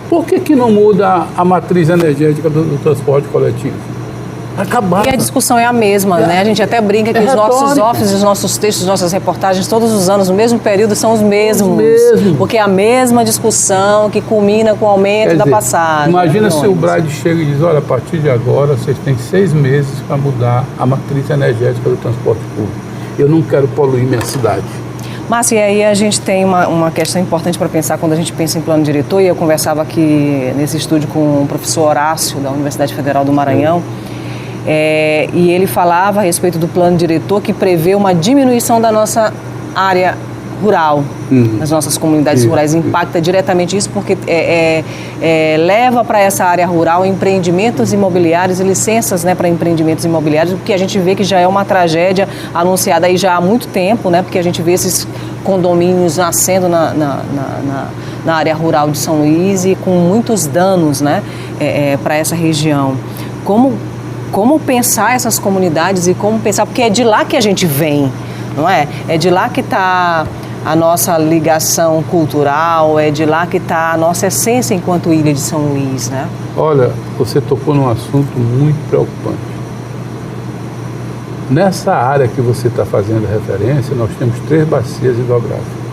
Por que não muda a matriz energética do transporte coletivo? Acabar. E a discussão é a mesma, né? A gente até brinca que os nossos offices, os nossos textos, nossas reportagens, todos os anos, no mesmo período, são os mesmos. Porque é a mesma discussão que culmina com o aumento da passagem. Imagina se o Braide chega e diz: olha, a partir de agora vocês têm 6 meses para mudar a matriz energética do transporte público. Eu não quero poluir minha cidade. Márcia, e aí a gente tem uma questão importante para pensar quando a gente pensa em plano diretor, e eu conversava aqui nesse estúdio com o professor Horácio, da Universidade Federal do Maranhão, e ele falava a respeito do plano diretor que prevê uma diminuição da nossa área rural, nas nossas comunidades rurais. Impacta diretamente isso porque leva para essa área rural empreendimentos imobiliários e licenças, né, para empreendimentos imobiliários, porque a gente vê que já é uma tragédia anunciada aí já há muito tempo, né, porque a gente vê esses condomínios nascendo na área rural de São Luís e com muitos danos, né, para essa região. Como pensar essas comunidades e como pensar, porque é de lá que a gente vem, não é? É de lá que está a nossa ligação cultural, é de lá que está a nossa essência enquanto ilha de São Luís, né? Olha, você tocou num assunto muito preocupante. Nessa área que você está fazendo referência, nós temos 3 bacias hidrográficas.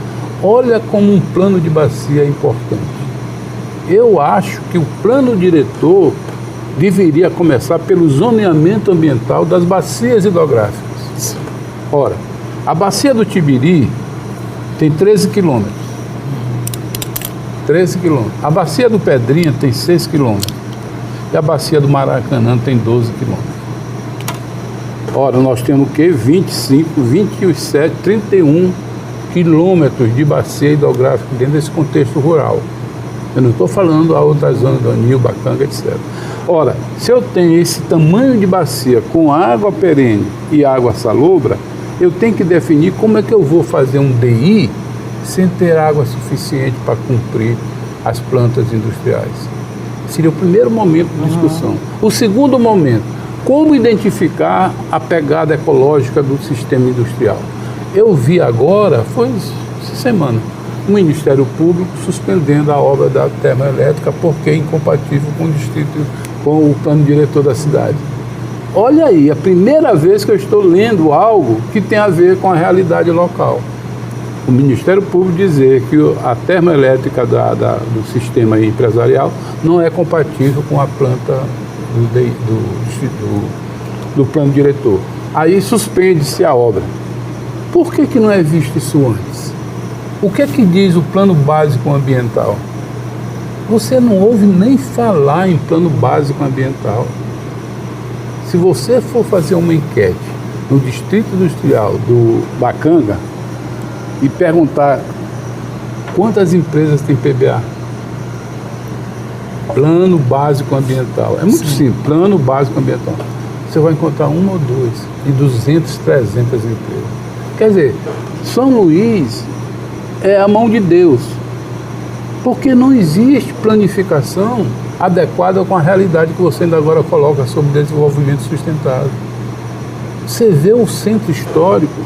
Olha como um plano de bacia é importante. Eu acho que o plano diretor deveria começar pelo zoneamento ambiental das bacias hidrográficas. Ora, a bacia do Tibiri tem 13 quilômetros. 13 quilômetros. A bacia do Pedrinha tem 6 quilômetros. E a bacia do Maracanã tem 12 quilômetros. Ora, nós temos o quê? 25, 27, 31 quilômetros de bacia hidrográfica dentro desse contexto rural. Eu não estou falando a outras zonas do Anil, Bacanga, etc. Ora, se eu tenho esse tamanho de bacia com água perene e água salobra, eu tenho que definir como é que eu vou fazer um DI sem ter água suficiente para cumprir as plantas industriais. Seria o primeiro momento de discussão. O segundo momento, como identificar a pegada ecológica do sistema industrial. Eu vi agora, foi essa semana, o Ministério Público suspendendo a obra da termoelétrica porque é incompatível com o distrito, com o plano diretor da cidade. Olha aí, a primeira vez que eu estou lendo algo que tem a ver com a realidade local. O Ministério Público dizer que a termoelétrica do sistema empresarial não é compatível com a planta do plano diretor. Aí suspende-se a obra. Por que não é visto isso antes? O que é que diz o plano básico ambiental? Você não ouve nem falar em plano básico ambiental. Se você for fazer uma enquete no Distrito Industrial do Bacanga e perguntar quantas empresas tem PBA, Plano Básico Ambiental, é muito simples, Plano Básico Ambiental, você vai encontrar 1 ou 2 e 200, 300 empresas. Quer dizer, São Luís é a mão de Deus, porque não existe planificação adequada com a realidade que você ainda agora coloca sobre desenvolvimento sustentável. Você vê o centro histórico,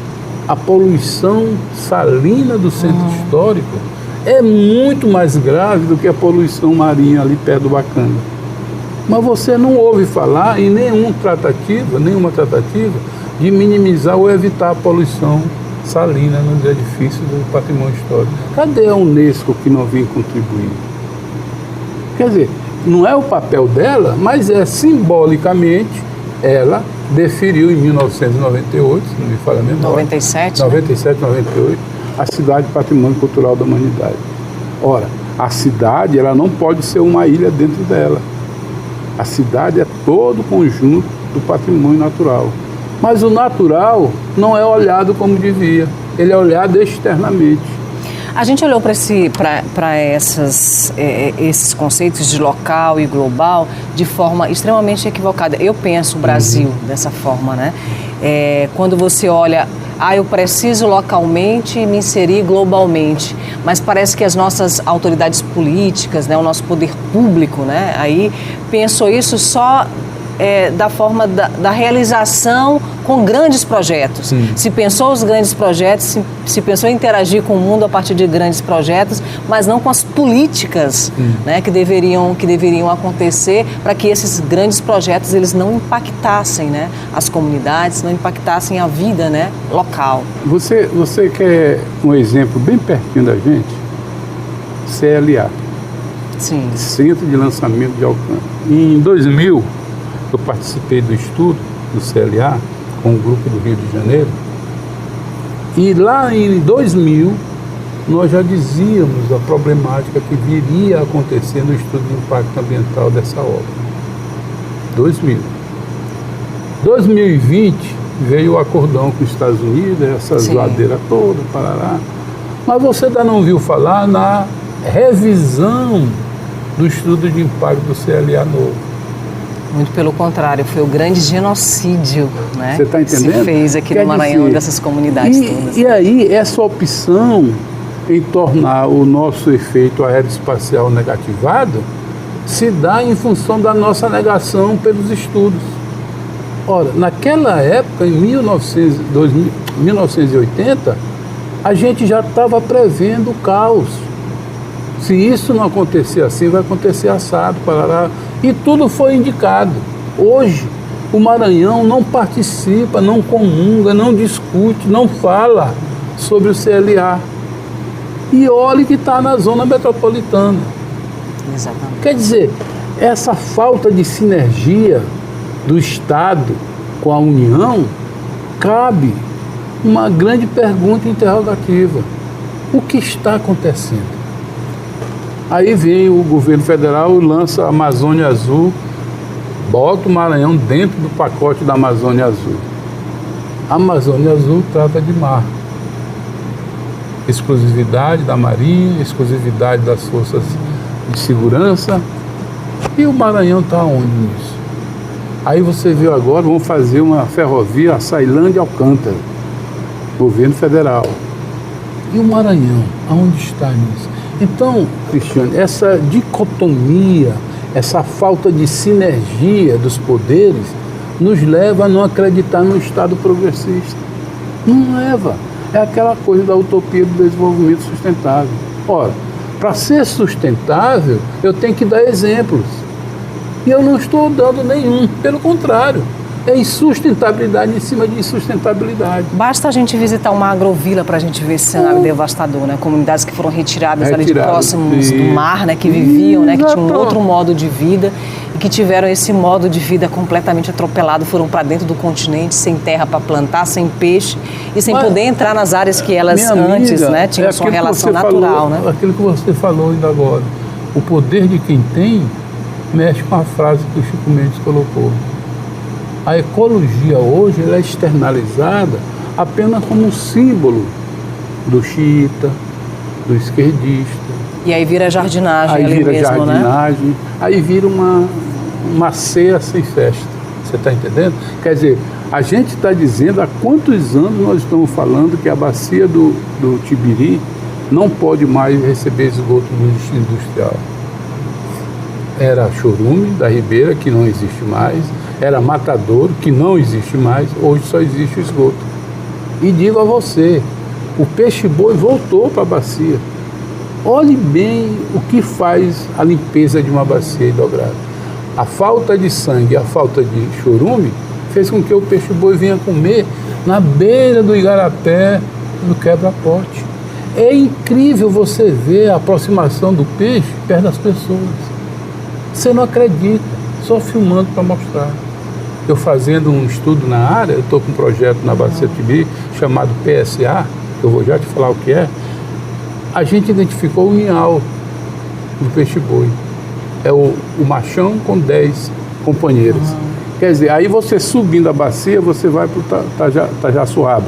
a poluição salina do centro histórico é muito mais grave do que a poluição marinha ali perto do Bacanga. Mas você não ouve falar em nenhuma tratativa de minimizar ou evitar a poluição salina nos edifícios do patrimônio histórico. Cadê a Unesco que não vem contribuir? Quer dizer, não é o papel dela, mas simbolicamente ela deferiu em 1998, se não me falha a memória. 97, 98, a cidade Patrimônio Cultural da Humanidade. Ora, a cidade ela não pode ser uma ilha dentro dela. A cidade é todo o conjunto do patrimônio natural. Mas o natural não é olhado como devia, ele é olhado externamente. A gente olhou para esses conceitos de local e global de forma extremamente equivocada. Eu penso o Brasil dessa forma, né? Quando você olha, eu preciso localmente me inserir globalmente, mas parece que as nossas autoridades políticas, né, o nosso poder público, né, aí pensou isso só da forma da realização com grandes projetos. Se pensou os grandes projetos, se pensou em interagir com o mundo a partir de grandes projetos, mas não com as políticas, né, que deveriam acontecer para que esses grandes projetos eles não impactassem, né, as comunidades, não impactassem a vida, né, local. Você quer um exemplo bem pertinho da gente? CLA. Sim. Centro de Lançamento de Alcance. Em 2000, eu participei do estudo do CLA com o grupo do Rio de Janeiro e lá em 2000 nós já dizíamos a problemática que viria a acontecer no estudo de impacto ambiental dessa obra. 2020 veio o acordão com os Estados Unidos, essa zoadeira toda, parará. Mas você ainda não ouviu falar na revisão do estudo de impacto do CLA novo. Muito pelo contrário, foi o grande genocídio, né? Você está entendendo? Que se fez aqui no Maranhão, dessas comunidades todas. E aí, essa opção em tornar o nosso efeito aeroespacial negativado se dá em função da nossa negação pelos estudos. Ora, naquela época, em 1980, a gente já estava prevendo o caos. Se isso não acontecer assim, vai acontecer assado, parará. E tudo foi indicado. Hoje, o Maranhão não participa, não comunga, não discute, não fala sobre o CLA. E olhe que está na zona metropolitana. Exatamente. Quer dizer, essa falta de sinergia do Estado com a União, cabe uma grande pergunta interrogativa. O que está acontecendo? Aí vem o governo federal e lança a Amazônia Azul, bota o Maranhão dentro do pacote da Amazônia Azul. A Amazônia Azul trata de mar. Exclusividade da Marinha, exclusividade das forças de segurança. E o Maranhão está onde nisso? Aí você viu agora, vão fazer uma ferrovia Açailândia Alcântara, governo federal. E o Maranhão, aonde está nisso? Então, Cristiane, essa dicotomia, essa falta de sinergia dos poderes nos leva a não acreditar no Estado progressista. Não leva. É aquela coisa da utopia do desenvolvimento sustentável. Ora, para ser sustentável, eu tenho que dar exemplos. E eu não estou dando nenhum, pelo contrário. É insustentabilidade em cima de insustentabilidade. Basta a gente visitar uma agrovila para a gente ver esse cenário devastador, né? Comunidades que foram retiradas ali de próximos do mar, né? Que viviam, né? Que tinham um outro modo de vida e que tiveram esse modo de vida completamente atropelado, foram para dentro do continente, sem terra para plantar, sem peixe e sem poder entrar nas áreas que elas antes, né? Tinham sua relação natural, né? Aquilo que você falou ainda agora. O poder de quem tem mexe com a frase que o Chico Mendes colocou. A ecologia hoje ela é externalizada apenas como um símbolo do xiita, do esquerdista. E aí vira jardinagem aí ali vira mesmo, jardinagem, né? Aí vira uma ceia sem festa. Você está entendendo? Quer dizer, a gente está dizendo há quantos anos nós estamos falando que a bacia do Tibiri não pode mais receber esgoto do lixo industrial. Era Chorume, da Ribeira, que não existe mais. Era Matadouro, que não existe mais. Hoje só existe o esgoto. E digo a você, o peixe-boi voltou para a bacia. Olhe bem o que faz a limpeza de uma bacia hidrográfica. A falta de sangue, a falta de chorume, fez com que o peixe-boi vinha comer na beira do igarapé, no quebra-pote. É incrível você ver a aproximação do peixe perto das pessoas. Você não acredita, só filmando para mostrar. Eu fazendo um estudo na área, eu estou com um projeto na Bacia Tibiri chamado PSA, que eu vou já te falar o que é. A gente identificou o ninhal do peixe-boi. É o machão com 10 companheiros. Quer dizer, aí você subindo a bacia, você vai para o Tajaçuaba.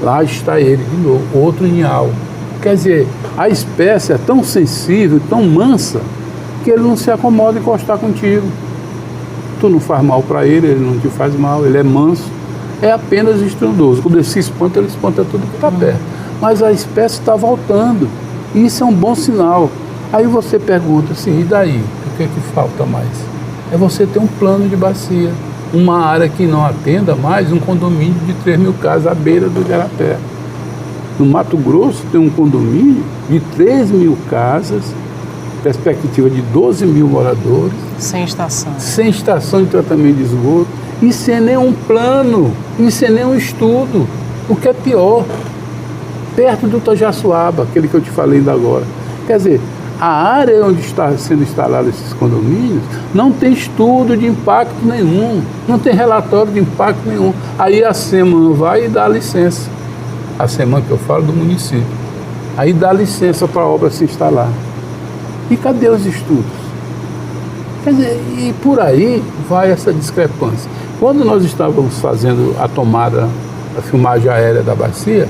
Lá está ele de novo, outro ninhal. Quer dizer, a espécie é tão sensível, tão mansa, que ele não se acomoda em encostar contigo. Tu não faz mal para ele, ele não te faz mal, ele é manso, é apenas estrondoso. Quando ele se espanta, ele espanta tudo que está perto. Mas a espécie está voltando, e isso é um bom sinal. Aí você pergunta assim, e daí? O que é que falta mais? É você ter um plano de bacia, uma área que não atenda mais um condomínio de 3.000 casas à beira do igarapé. No Mato Grosso tem um condomínio de 3.000 casas, perspectiva de 12.000 moradores. Sem estação. Sem estação de tratamento de esgoto. E sem nenhum plano, e sem nenhum estudo. O que é pior, perto do Tajaçuaba, aquele que eu te falei ainda agora. Quer dizer, a área onde está sendo instalado esses condomínios não tem estudo de impacto nenhum, não tem relatório de impacto nenhum. Aí a SEMAN vai e dá licença. A SEMAN que eu falo do município. Aí dá licença para a obra se instalar. E cadê os estudos? Quer dizer, e por aí vai essa discrepância. Quando nós estávamos fazendo a tomada, a filmagem aérea da bacia,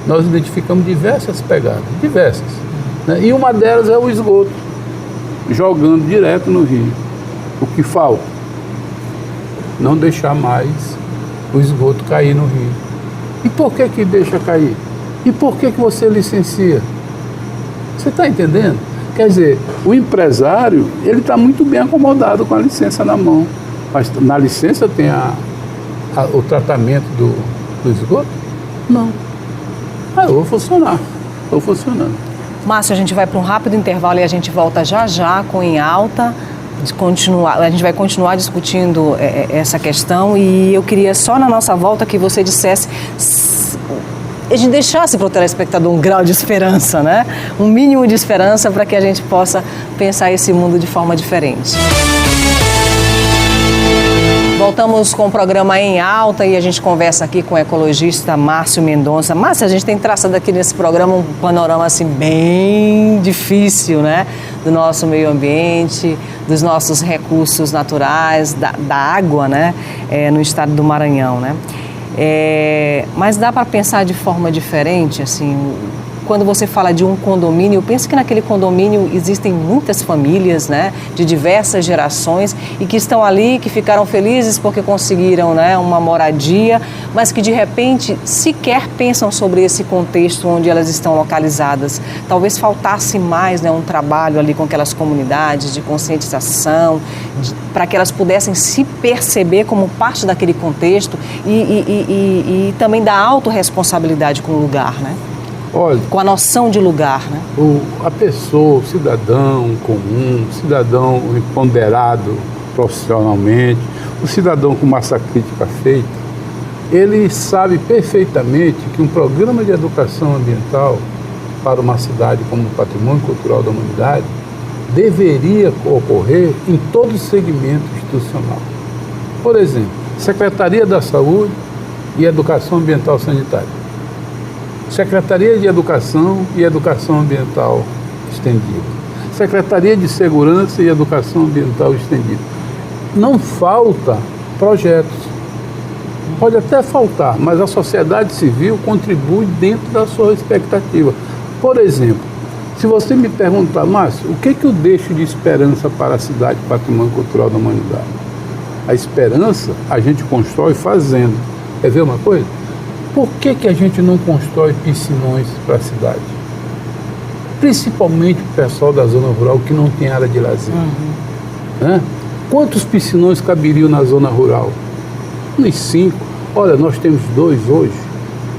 nós identificamos diversas pegadas, diversas. Né? E uma delas é o esgoto, jogando direto no rio. O que falta? Não deixar mais o esgoto cair no rio. E por que deixa cair? E por que você licencia? Você está entendendo? Quer dizer, o empresário, ele está muito bem acomodado com a licença na mão. Mas na licença tem o tratamento do esgoto? Não. Eu vou funcionar. Estou funcionando. Márcio, a gente vai para um rápido intervalo e a gente volta já com Em Alta. A gente vai continuar discutindo essa questão e eu queria só na nossa volta que você dissesse, a gente deixasse para o telespectador um grau de esperança, né? Um mínimo de esperança para que a gente possa pensar esse mundo de forma diferente. Voltamos com o programa Em Alta e a gente conversa aqui com o ecologista Márcio Mendonça. Márcio, a gente tem traçado aqui nesse programa um panorama assim bem difícil, né? Do nosso meio ambiente, dos nossos recursos naturais, da água, né? No estado do Maranhão, né? Mas dá para pensar de forma diferente, assim, quando você fala de um condomínio, eu penso que naquele condomínio existem muitas famílias, né, de diversas gerações e que estão ali, que ficaram felizes porque conseguiram, né, uma moradia, mas que de repente sequer pensam sobre esse contexto onde elas estão localizadas. Talvez faltasse mais, né, um trabalho ali com aquelas comunidades de conscientização, para que elas pudessem se perceber como parte daquele contexto e também da autorresponsabilidade com o lugar, né? Olha, com a noção de lugar, né? A pessoa, o cidadão comum, o cidadão empoderado profissionalmente, o cidadão com massa crítica feita, ele sabe perfeitamente que um programa de educação ambiental para uma cidade como o Patrimônio Cultural da Humanidade deveria ocorrer em todo o segmento institucional. Por exemplo, Secretaria da Saúde e Educação Ambiental Sanitária. Secretaria de Educação e Educação Ambiental Estendida. Secretaria de Segurança e Educação Ambiental Estendida. Não falta projetos. Pode até faltar, mas a sociedade civil contribui dentro da sua expectativa. Por exemplo, se você me perguntar, Márcio, o que eu deixo de esperança para a cidade Patrimônio Cultural da Humanidade? A esperança a gente constrói fazendo. Quer ver uma coisa? Por que a gente não constrói piscinões para a cidade? Principalmente o pessoal da zona rural que não tem área de lazer. Né? Quantos piscinões caberiam na zona rural? Uns 5. Olha, nós temos 2 hoje.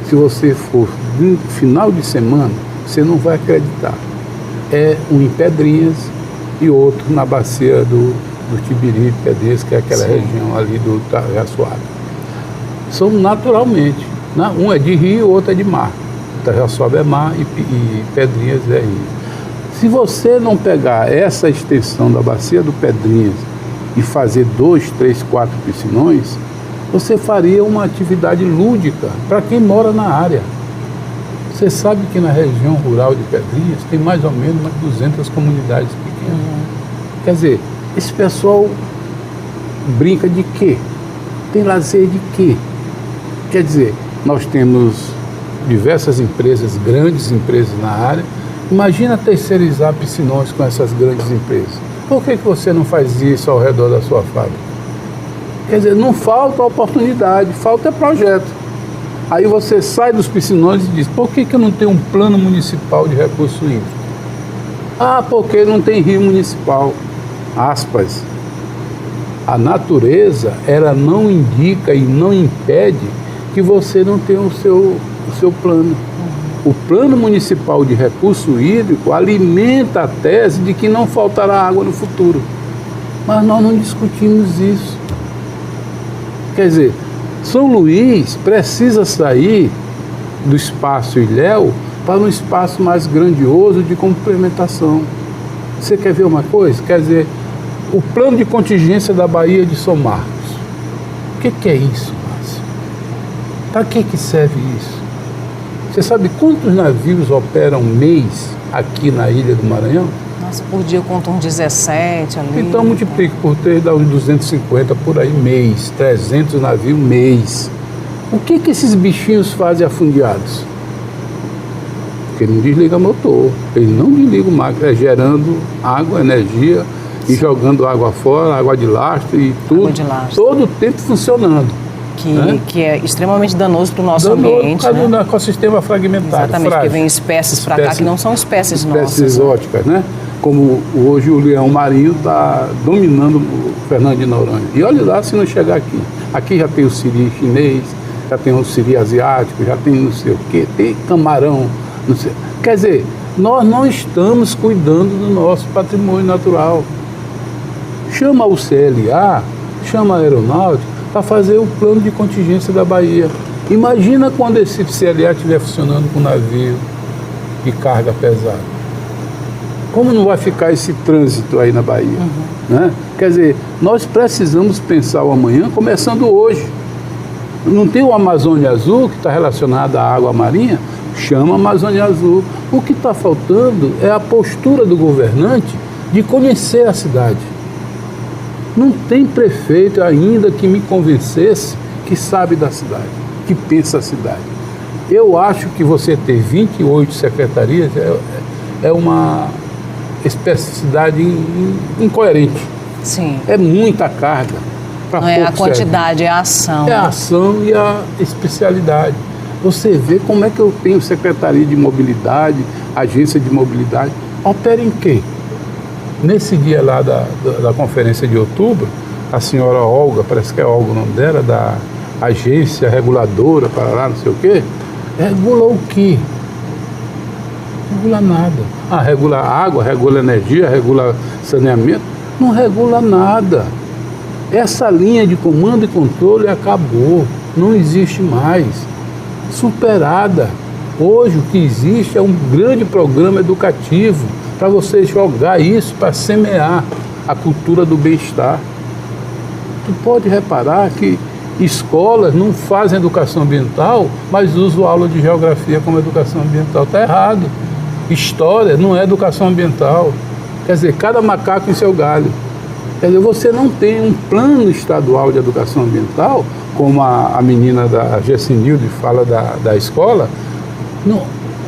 Se você for no final de semana, você não vai acreditar. É um em Pedrinhas e outro na bacia do Tibiri, Pedrinhas, que é aquela região ali do Tarraçoara. São naturalmente. Um é de rio, o outro é de mar. Tarraçoara é mar e Pedrinhas é rio. Se você não pegar essa extensão da bacia do Pedrinhas e fazer 2, 3, 4 piscinões, você faria uma atividade lúdica para quem mora na área. Você sabe que na região rural de Pedrinhas tem mais ou menos umas 200 comunidades pequenas. Quer dizer, esse pessoal brinca de quê? Tem lazer de quê? Quer dizer, nós temos diversas empresas, grandes empresas na área. Imagina terceirizar piscinões com essas grandes empresas. Por que você não faz isso ao redor da sua fábrica? Quer dizer, não falta oportunidade, falta projeto. Aí você sai dos piscinões e diz, por que eu não tenho um plano municipal de recurso hídrico? Porque não tem rio municipal. Aspas. A natureza, ela não indica e não impede que você não tenha o seu plano. O plano municipal de recurso hídrico alimenta a tese de que não faltará água no futuro. Mas nós não discutimos isso. Quer dizer, São Luís precisa sair do espaço Ilhéu para um espaço mais grandioso de complementação. Você quer ver uma coisa? Quer dizer, o plano de contingência da Baía de São Marcos. O que é isso, Márcio? Para que serve isso? Você sabe quantos navios operam mês aqui na Ilha do Maranhão? Nossa, por dia eu conto uns 17 ali. Então multiplique por 3, dá uns 250 por aí mês, 300 navios mês. O que esses bichinhos fazem afundeados? porque ele não desliga motor, ele não desliga o máquina, gerando água, energia e jogando água fora, água de lastro e tudo, Água de lastro. todo o tempo funcionando. Que é extremamente danoso para o nosso Danoso ambiente, por causa né? do ecossistema fragmentado, Exatamente, porque frágil. vem espécies para cá que não são espécies nossas. Exóticas, né? Como hoje o leão marinho está dominando o Fernando de Noronha. E olha lá se não chegar aqui. Aqui já tem o siri chinês, já tem o siri asiático, já tem não sei o quê, tem camarão, não sei. Quer dizer, nós não estamos cuidando do nosso patrimônio natural. Chama o CLA, chama a aeronáutica para fazer o plano de contingência da Bahia. Imagina quando esse CLA estiver funcionando com navio de carga pesada. Como não vai ficar esse trânsito aí na Bahia? Né? Quer dizer, nós precisamos pensar o amanhã começando hoje. Não tem o Amazônia Azul, que está relacionado à água marinha? Chama Amazônia Azul. O que está faltando é a postura do governante de conhecer a cidade. Não tem prefeito ainda que me convencesse que sabe da cidade, que pensa a cidade. Eu acho que você ter 28 secretarias é uma especificidade incoerente. Sim. É muita carga. Não é a quantidade, é a ação. É a ação e a especialidade. Você vê como é que eu tenho Secretaria de Mobilidade, Agência de Mobilidade. Opera em quê? Nesse dia lá da conferência de outubro, a senhora Olga, parece que é Olga o nome dela, da agência reguladora, para lá, não sei o quê, regula o quê? Regula nada. Regula água, regula energia, regula saneamento. Não regula nada. Essa linha de comando e controle acabou. Não existe mais. Superada. Hoje o que existe é um grande programa educativo para você jogar isso, para semear a cultura do bem-estar. Tu pode reparar que escolas não fazem educação ambiental, mas usam aula de geografia como educação ambiental. Está errado. História não é educação ambiental. Quer dizer, cada macaco em seu galho. Quer dizer, você não tem um plano estadual de educação ambiental, como a menina da Gessinilde fala da escola. Não.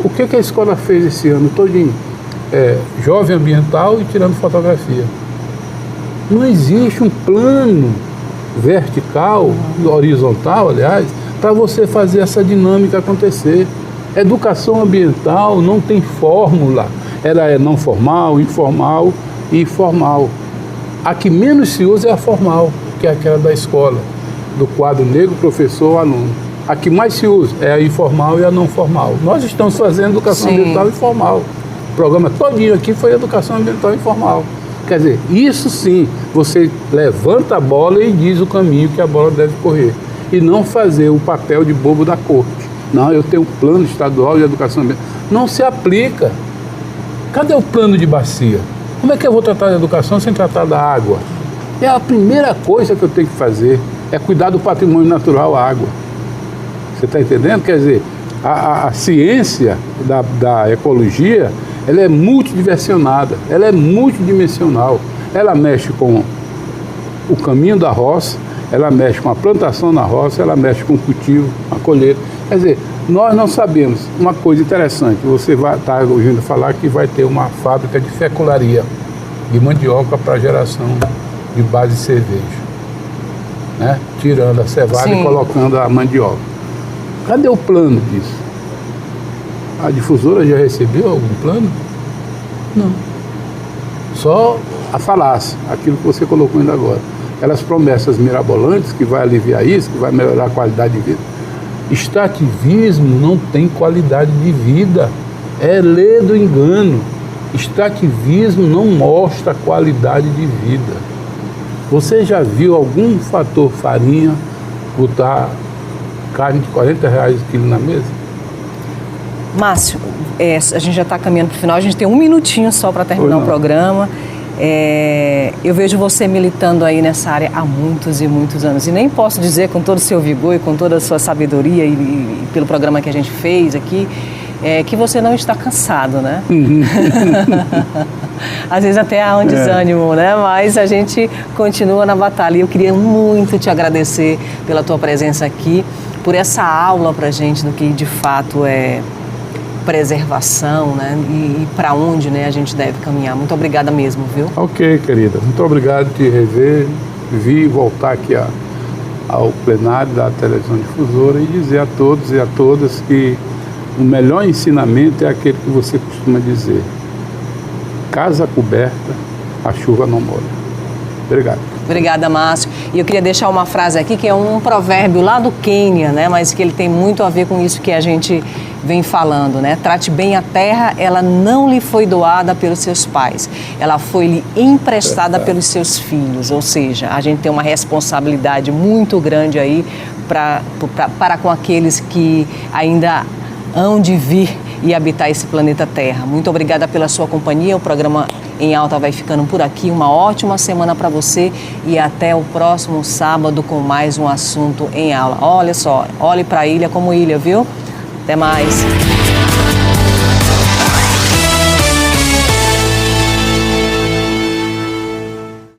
O que a escola fez esse ano todinho? Jovem ambiental e tirando fotografia. Não existe um plano vertical, horizontal, aliás, para você fazer essa dinâmica acontecer. Educação ambiental não tem fórmula. Ela é não formal, informal e formal. A que menos se usa é a formal, que é aquela da escola, do quadro negro, professor, aluno. A que mais se usa é a informal e a não formal. Nós estamos fazendo educação ambiental informal. O programa todinho aqui foi educação ambiental informal. Quer dizer, isso sim, você levanta a bola e diz o caminho que a bola deve correr. E não fazer o papel de bobo da corte. Não, eu tenho um plano estadual de educação ambiental. Não se aplica. Cadê o plano de bacia? Como é que eu vou tratar da educação sem tratar da água? É a primeira coisa que eu tenho que fazer, é cuidar do patrimônio natural, a água. Você está entendendo? Quer dizer, a ciência da ecologia, ela é multidimensionada, ela é multidimensional. Ela mexe com o caminho da roça, ela mexe com a plantação na roça, ela mexe com o cultivo, a colheita. Quer dizer, nós não sabemos. Uma coisa interessante, você vai estar ouvindo falar que vai ter uma fábrica de fecularia, de mandioca para geração de base de cerveja, né? Tirando a cevada e colocando a mandioca. Cadê o plano disso? A difusora já recebeu algum plano? Não. Só a falácia, aquilo que você colocou ainda agora. Aquelas promessas mirabolantes que vai aliviar isso, que vai melhorar a qualidade de vida. Extrativismo não tem qualidade de vida. É lei do engano. Extrativismo não mostra qualidade de vida. Você já viu algum fator farinha botar carne de R$40 o quilo na mesa? Márcio, a gente já está caminhando para o final, a gente tem um minutinho só para terminar o programa. Eu vejo você militando aí nessa área há muitos e muitos anos. E nem posso dizer com todo o seu vigor e com toda a sua sabedoria e pelo programa que a gente fez aqui, que você não está cansado, né? Às vezes até há um desânimo, né? Mas a gente continua na batalha. Eu queria muito te agradecer pela tua presença aqui, por essa aula pra gente do que de fato é preservação, né? E para onde, né, a gente deve caminhar. Muito obrigada mesmo, viu? Ok, querida. Muito obrigado por te rever, vir voltar aqui ao plenário da televisão difusora e dizer a todos e a todas que o melhor ensinamento é aquele que você costuma dizer: casa coberta, a chuva não molha. Obrigado. Obrigada, Márcio. E eu queria deixar uma frase aqui que é um provérbio lá do Quênia, né? Mas que ele tem muito a ver com isso que a gente vem falando, né? Trate bem a terra, ela não lhe foi doada pelos seus pais, ela foi-lhe emprestada pelos seus filhos. Ou seja, a gente tem uma responsabilidade muito grande aí para com aqueles que ainda hão de vir e habitar esse planeta Terra. Muito obrigada pela sua companhia. O programa Em Alta vai ficando por aqui. Uma ótima semana para você e até o próximo sábado com mais um assunto em aula. Olha só, olhe para a ilha como ilha, viu? Até mais.